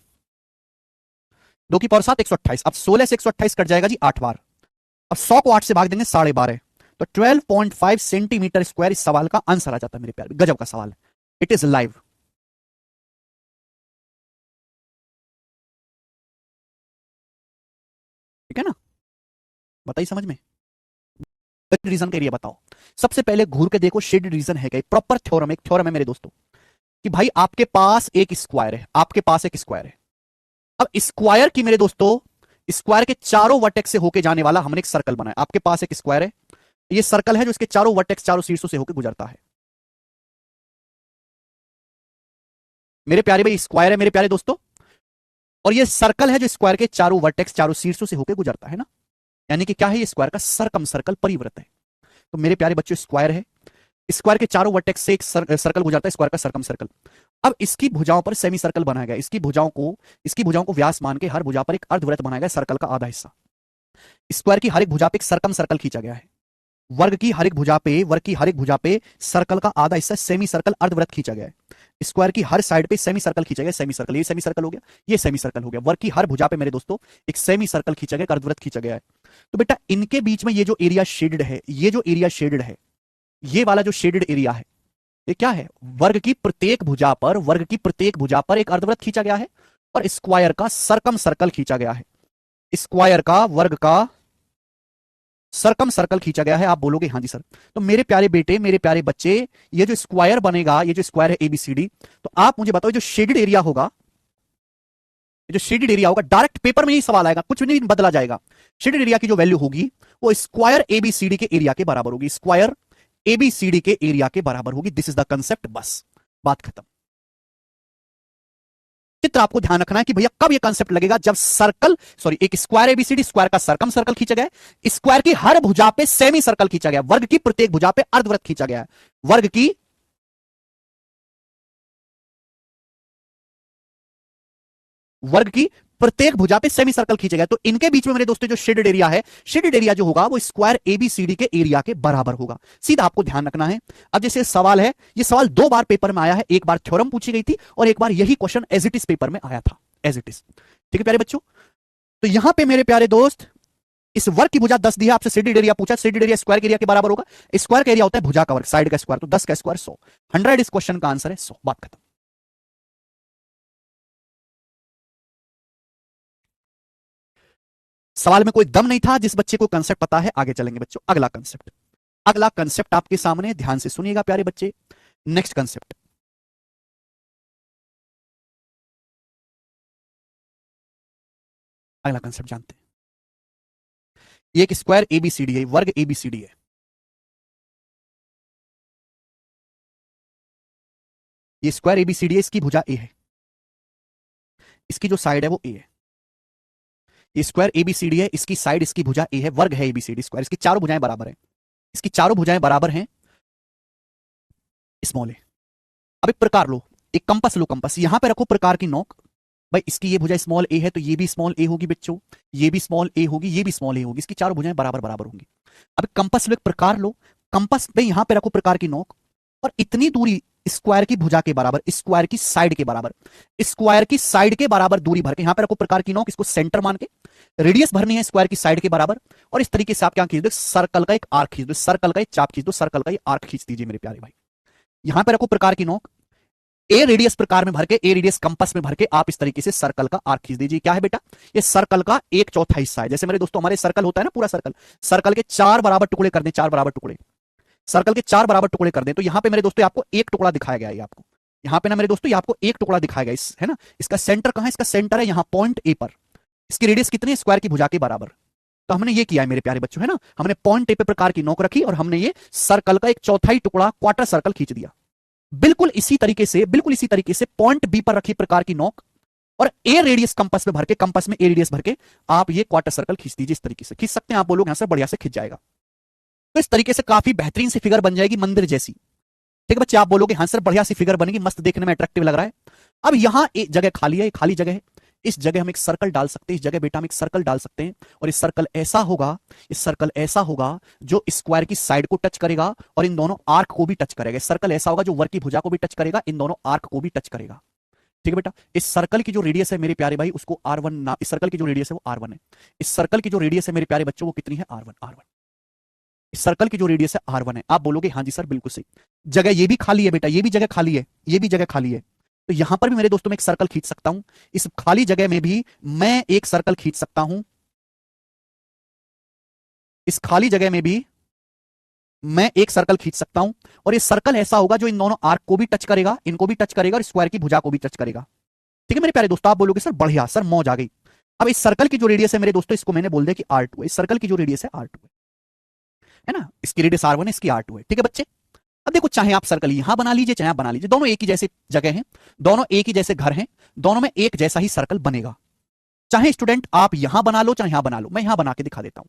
2 की पावर 7 128। अब 16 से 128 कट जाएगा जी 8 बार। अब 100 को 8 से भाग देंगे 12.5, तो 12.5 सेंटीमीटर स्क्वायर इस सवाल का आंसर आ जाता है मेरे प्यारे। गजब का सवाल है, इट इज लाइव। ठीक है ना? बताइए समझ में। रीजन का एरिया बताओ। सबसे पहले घूर के देखो शेडेड रीजन है क्या? प्रॉपर थ्योरम, एक थ्योरम है मेरे दोस्तों कि भाई आपके पास एक स्क्वायर है, आपके पास एक स्क्वायर है। अब स्क्वायर की मेरे दोस्तों, स्क्वायर के चारों वर्टेक्स से होके जाने वाला हमने एक सर्कल बनाया। आपके पास एक स्क्वायर है, ये सर्कल है जो इसके चारों वर्टेक्स, चारों शीर्षों से होकर गुजरता है। मेरे प्यारे भाई स्क्वायर है मेरे प्यारे दोस्तों, और ये सर्कल है जो स्क्वायर के चारों वर्टेक्स, चारों शीर्षों से होकर गुजरता है ना। यानी कि क्या है, ये स्क्वायर का सरकम सर्कल परिवृत्त है। तो मेरे प्यारे बच्चों, स्क्वायर है, स्क्वायर के चारों वर्टेक्स से एक सर्कल गुजरता है, स्क्वायर का सरकम सर्कल। अब इसकी भुजाओं पर सेमी सर्कल बनाया गया, इसकी भुजाओं को व्यास मान के हर भुजा पर एक अर्धवृत्त बनाया गया, सर्कल का आधा हिस्सा। स्क्वायर की हर एक भुजा पे एक सरकम सर्कल खींचा गया है। वर्ग की हर एक भुजा पे सर्कल का आधा हिस्सा सेमी सर्कल अर्धवृत्त खींचा गया है। स्क्वायर की हर साइड पे सेमी सर्कल खींचा गया, सेमी सर्कल, ये सेमी सर्कल हो गया, ये सेमी सर्कल हो गया। वर्ग की हर भुजा पे मेरे दोस्तों एक सेमी सर्कल खींचा गया, अर्धवृत्त खींचा गया है। तो बेटा इनके बीच में ये जो एरिया शेडेड है, ये वाला जो शेडेड एरिया है, ये क्या है, वर्ग की प्रत्येक भुजा पर एक अर्धवृत्त खींचा गया है और स्क्वायर का सरकम सर्कल खींचा गया है। स्क्वायर का वर्ग का सरकम सर्कल खींचा गया है। आप बोलोगे हाँ जी सर। तो मेरे प्यारे बेटे, मेरे प्यारे बच्चे, ये जो स्क्वायर बनेगा, ये जो स्क्वायर है एबीसीडी, तो आप मुझे बताओ जो शेडेड एरिया होगा, डायरेक्ट पेपर में ही सवाल आएगा, कुछ भी नहीं बदला जाएगा। शेडेड एरिया की जो वैल्यू होगी वो स्क्वायर एबीसीडी के एरिया के बराबर होगी, स्क्वायर एबीसीडी के एरिया के बराबर होगी। दिस इज द कंसेप्ट, बस बात खत्म। चित्र आपको ध्यान रखना है कि भैया कब ये कंसेप्ट लगेगा, जब एक स्क्वायर एबीसीडी, स्क्वायर का सरकम सर्कल खींचा गया है, स्क्वायर की हर भुजा पे सेमी सर्कल खींचा गया, वर्ग की प्रत्येक भुजा पे अर्धवृत्त खींचा गया है, वर्ग की प्रत्येक भुजा पे सेमी सर्कल खींचा गया। तो इनके बीच में मेरे दोस्तों जो शेडेड एरिया है, शेडेड एरिया जो होगा वो स्क्वायर एबीसीडी के एरिया के बराबर होगा। सीधा आपको ध्यान रखना है। अब जैसे सवाल है, ये सवाल 2 बार पेपर में आया है, एक बार थ्योरम पूछी गई थी और एक बार यही question as it is paper में आया था, एज इट इज। ठीक है प्यारे बच्चों, तो यहां पे मेरे प्यारे दोस्त इस वर्ग की भुजा 10 दी है, आपसे शेडेड एरिया पूछा, शेडेड एरिया स्क्वायर के एरिया के बराबर होगा। स्क्वायर का एरिया होता है भुजा का वर्ग, साइड का स्क्वायर, तो 10 का स्क्वायर 100, 100 इस क्वेश्चन का आंसर है 100, बात खत्म। सवाल में कोई दम नहीं था, जिस बच्चे को कंसेप्ट पता है आगे चलेंगे बच्चों। अगला कंसेप्ट आपके सामने, ध्यान से सुनिएगा प्यारे बच्चे। नेक्स्ट कंसेप्ट, अगला कंसेप्ट जानते हैं। ये एक स्क्वायर एबीसीडी है, वर्ग एबीसीडी है। ये स्क्वायर एबीसीडी है, इसकी भुजा ए है, इसकी जो साइड है वो ए है। ये स्क्वायर एबीसीडी है, इसकी साइड, इसकी भुजा ए है, वर्ग है एबीसीडी स्क्वायर, इसकी चारों भुजाएं बराबर हैं, इसकी चारों भुजाएं बराबर हैं, स्मॉल ए। अब एक प्रकार लो, एक कंपास लो, कंपास यहां पे रखो, प्रकार की नोक। भाई इसकी ये भुजा स्मॉल ए है तो ये भी स्मॉल ए होगी बच्चों, ये भी स्मॉल ए होगी, ये भी स्मॉल ए होगी, इसकी चारों भुजाएं बराबर बराबर होंगी। अब कंपास लो, एक प्रकार लो, कंपास पे यहां पे रखो प्रकार की नोक और इतनी दूरी स्क्वायर की भुजा के बराबर, स्क्वायर की साइड के बराबर, स्क्वायर की साइड के बराबर दूरी भर के यहां पे रखो प्रकार की नोक, इसको सेंटर मान के रेडियस भरनी है स्क्वायर की साइड के बराबर। और इस तरीके से आप क्या खींच दो, सर्कल का एक आर्क खींच दो, सर्कल का एक चाप खींच दो, सर्कल का एक आर्क खींच दीजिए मेरे प्यारे भाई। यहां पे रखो प्रकार की नोक, ए रेडियस प्रकार में भर के, ए रेडियस कंपास में भर के आप इस तरीके से सर्कल का आर्क खींच दीजिए। क्या है बेटा, ये सर्कल का 1/4 हिस्सा है। जैसे मेरे दोस्तों हमारे सर्कल होता है ना, पूरा सर्कल, सर्कल के 4 बराबर टुकड़े कर दें, 4 बराबर टुकड़े, सर्कल के 4 बराबर टुकड़े कर दें, तो यहां पे मेरे दोस्तों आपको एक टुकड़ा दिखाया गया है, आपको यहां पे ना मेरे दोस्तों, ये आपको एक टुकड़ा दिखाया गया है ना। इसका सेंटर कहां है, इसका सेंटर है यहां पॉइंट ए पर। इसकी रेडियस कितनी है, स्क्वायर की भुजा के बराबर। तो हमने ये किया है मेरे प्यारे बच्चों, है ना, हमने पॉइंट ए पे प्रकार की नोक रखी और हमने ये सर्कल का 1/4 टुकड़ा, क्वार्टर सर्कल खींच दिया। बिल्कुल इसी तरीके से पॉइंट बी पर रखी प्रकार की नोक और ए रेडियस कंपास में भर के, कंपास में ए रेडियस भर के आप ये क्वार्टर सर्कल खींच दीजिए। इस तरीके से खींच सकते हैं आप, बोलोगे यहां से बढ़िया से खींच जाएगा। तो इस तरीके से काफी बेहतरीन सी फिगर बन जाएगी, मंदिर जैसी। ठीक है बच्चे, आप बोलोगे हाँ सर बढ़िया सी फिगर बनेगी, मस्त, देखने में अट्रैक्टिव लग रहा है। अब यहां एक जगह खाली है, खाली जगह है, इस जगह हम एक सर्कल डाल सकते हैं, इस जगह बेटा हम एक सर्कल डाल सकते हैं और इस सर्कल ऐसा होगा जो स्क्वायर की साइड को टच करेगा और इन दोनों आर्क को भी टच करेगा। सर्कल ऐसा होगा जो वर्ग की भुजा को भी टच करेगा, इन दोनों आर्क को भी टच करेगा। ठीक है बेटा, इस सर्कल की जो रेडियस है मेरे प्यारे भाई, उसको R1 ना, इस सर्कल की जो रेडियस है वो R1 है। इस सर्कल की जो रेडियस है मेरे प्यारे बच्चों वो कितनी है, R1। इस सर्कल की जो रेडियस है R1 है। आप बोलोगे हाँ जी सर बिल्कुल सही। जगह ये भी खाली है बेटा, ये भी जगह खाली है, ये भी जगह खाली है, तो यहां पर भी मेरे दोस्तों मैं एक सर्कल खींच सकता हूं। इस खाली जगह में भी मैं एक सर्कल खींच सकता हूं, इस खाली जगह में भी मैं एक सर्कल खींच सकता हूं और ये सर्कल ऐसा होगा जो इन दोनों आर्क को भी टच करेगा, इनको भी टच करेगा और स्क्वायर की भुजा को भी टच करेगा। ठीक है मेरे प्यारे दोस्तों, आप बोलोगे सर बढ़िया, सर मौज आ गई। अब इस सर्कल की जो रेडियस है मेरे दोस्तों, इसको मैंने बोल दिया कि R2 है। इस सर्कल की जो रेडियस है R2 है ना, इसकी रेडियस R1 है, इसकी R2 है। ठीक है बच्चे, अब देखो चाहे आप सर्कल यहां बना लीजिए, चाहे आप बना लीजिए, दोनों एक ही जैसे जगह हैं, दोनों एक ही जैसे घर हैं, दोनों में एक जैसा ही सर्कल बनेगा। चाहे स्टूडेंट आप यहां बना लो, चाहे यहां बना लो, मैं यहां बना के दिखा देता हूं।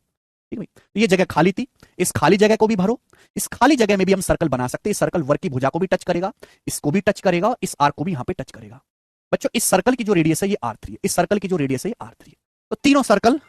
ठीक है भाई, तो ये जगह खाली थी, इस खाली जगह को भी भरो। इस खाली जगह में भी हम सर्कल बना सकते हैं। सर्कल वर्ग की भुजा को भी टच करेगा, इसको भी टच करेगा, इस आर्क को भी यहां पे टच करेगा। बच्चों इस सर्कल की जो रेडियस है ये R3 है, इस सर्कल की जो रेडियस है ये R3 है। तो तीनों सर्कल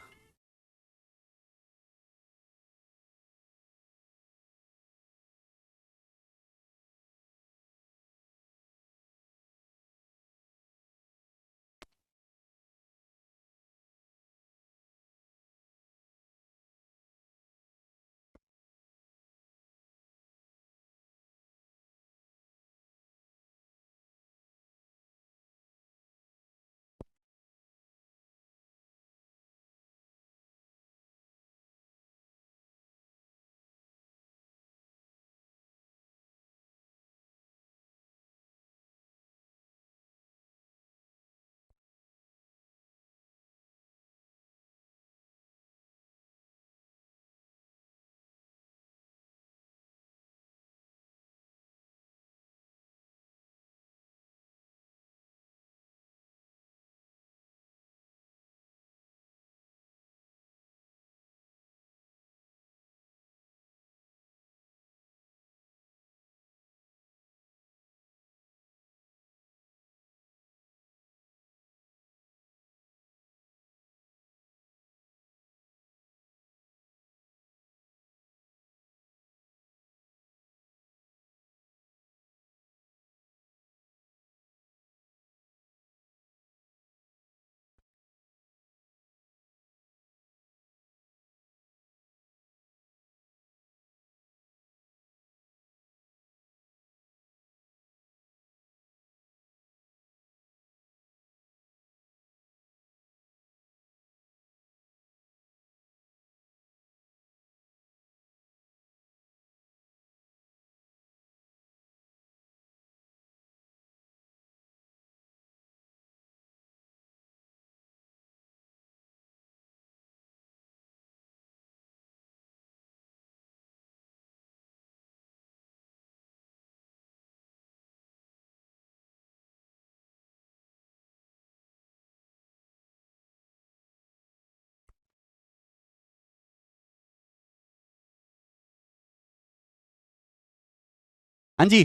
हाँ जी,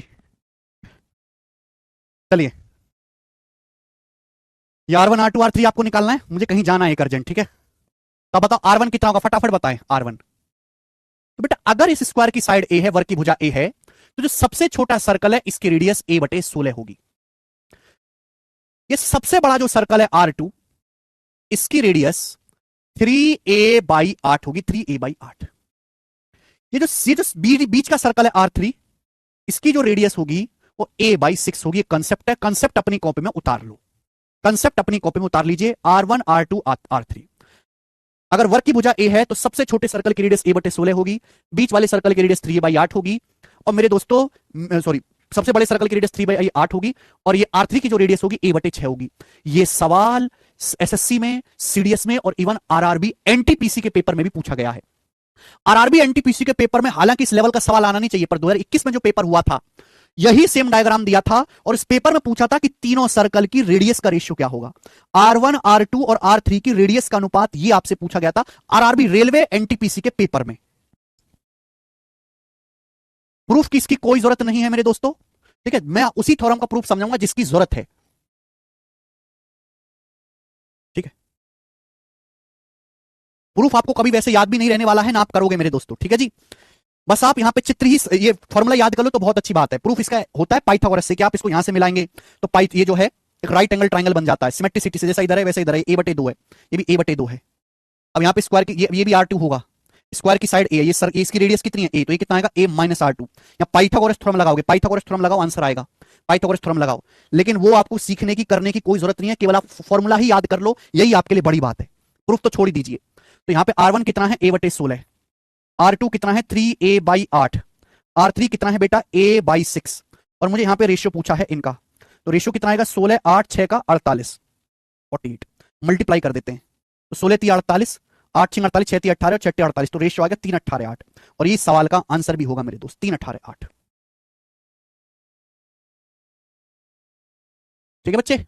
चलिए ये R1 R2 R3 आपको निकालना है, मुझे कहीं जाना है एक अर्जेंट, ठीक है। तो बताओ R1 कितना होगा, फटाफट बताएं R1। तो बेटा अगर इस स्क्वायर की साइड A है, वर्ग की भुजा A है, तो जो सबसे छोटा सर्कल है इसकी रेडियस A/16 होगी। ये सबसे बड़ा जो सर्कल है R2, इसकी रेडियस 3a/8 होगी, 3a/8। ये जो बीच का सर्कल है R3, इसकी जो रेडियस होगी वो a/6 होगी। कंसेप्ट है, कंसेप्ट अपनी कॉपी में उतार लो, कंसेप्ट अपनी कॉपी में उतार लीजिए। R1 R2 R3, अगर वर्ग की भुजा A है तो सबसे छोटे सर्कल की रेडियस A/16 होगी, बीच वाले सर्कल की रेडियस 3a/8 होगी, और मेरे दोस्तों सॉरी, सबसे बड़े सर्कल की रेडियस 3/8 होगी, और ये R3 की जो रेडियस होगी A/6 होगी। ये सवाल एसएससी में, सीडीएस में और इवन आरआरबी एनटीपीसी के पेपर में भी पूछा गया है। आरआरबी एनटीपीसी के पेपर में हालांकि इस लेवल का सवाल आना नहीं चाहिए, पर 2021 में जो पेपर हुआ था यही सेम डायग्राम दिया था, और इस पेपर में पूछा था कि तीनों सर्कल की रेडियस का रेशियो क्या होगा। R1 R2 और R3 की रेडियस का अनुपात ये आपसे पूछा गया था आरआरबी रेलवे एनटीपीसी के पेपर में। प्रूफ की इसकी कोई जरूरत नहीं है मेरे दोस्तों, ठीक है। मैं उसी थ्योरम का प्रूफ समझाऊंगा जिसकी जरूरत है, ठीक है। प्रूफ आपको कभी वैसे याद भी नहीं रहने वाला है ना, आप करोगे मेरे दोस्तों, ठीक है जी। बस आप यहां पे चित्र ही ये फॉर्मूला याद कर लो तो बहुत अच्छी बात है। प्रूफ इसका होता है पाइथागोरस से, कि आप इसको यहां से मिलाएंगे तो पाई ये जो है एक राइट एंगल ट्राइंगल बन जाता है, सिमेट्रिसिटी से, जैसा इधर है वैसे इधर है, a/2 है, ये भी a/2 है। अब यहाँ पे स्क्वायर की ये भी R2 होगा, स्क्वायर की साइड A है, ये सर इसकी रेडियस कितनी है A, तो ये कितना आएगा A-R2। या पाइथागोरस थ्योरम लगाओगे, पाइथागोरस थ्योरम लगाओ, आंसर आएगा। पाइथागोरस थ्योरम लगाओ, लेकिन वो आपको सीखने की करने की कोई जरूरत नहीं है, केवल आप फॉर्मूला ही याद कर लो, यही आपके लिए बड़ी बात है। प्रूफ तो छोड़ ही दीजिए। तो यहाँ पे R1 कितना है A/16, R2 कितना है 3a/8, R3 कितना है बेटा a/6, और मुझे यहाँ पे रेशियो पूछा है इनका, तो रेशियो कितना आएगा 16, 8, 6 का 48, 48 मल्टीप्लाई कर देते हैं, तो 16 3 48, 8 6 48, 6 3 18 और 6 48, तो रेशियो आ गया 3 18 8, और ये सवाल का आंसर भी होगा मेरे दोस्त 3 18 8। ठीक है बच्चे,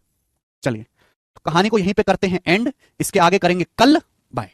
चलिए तो कहानी को यहीं पे करते हैं एंड, इसके आगे करेंगे कल। बाय।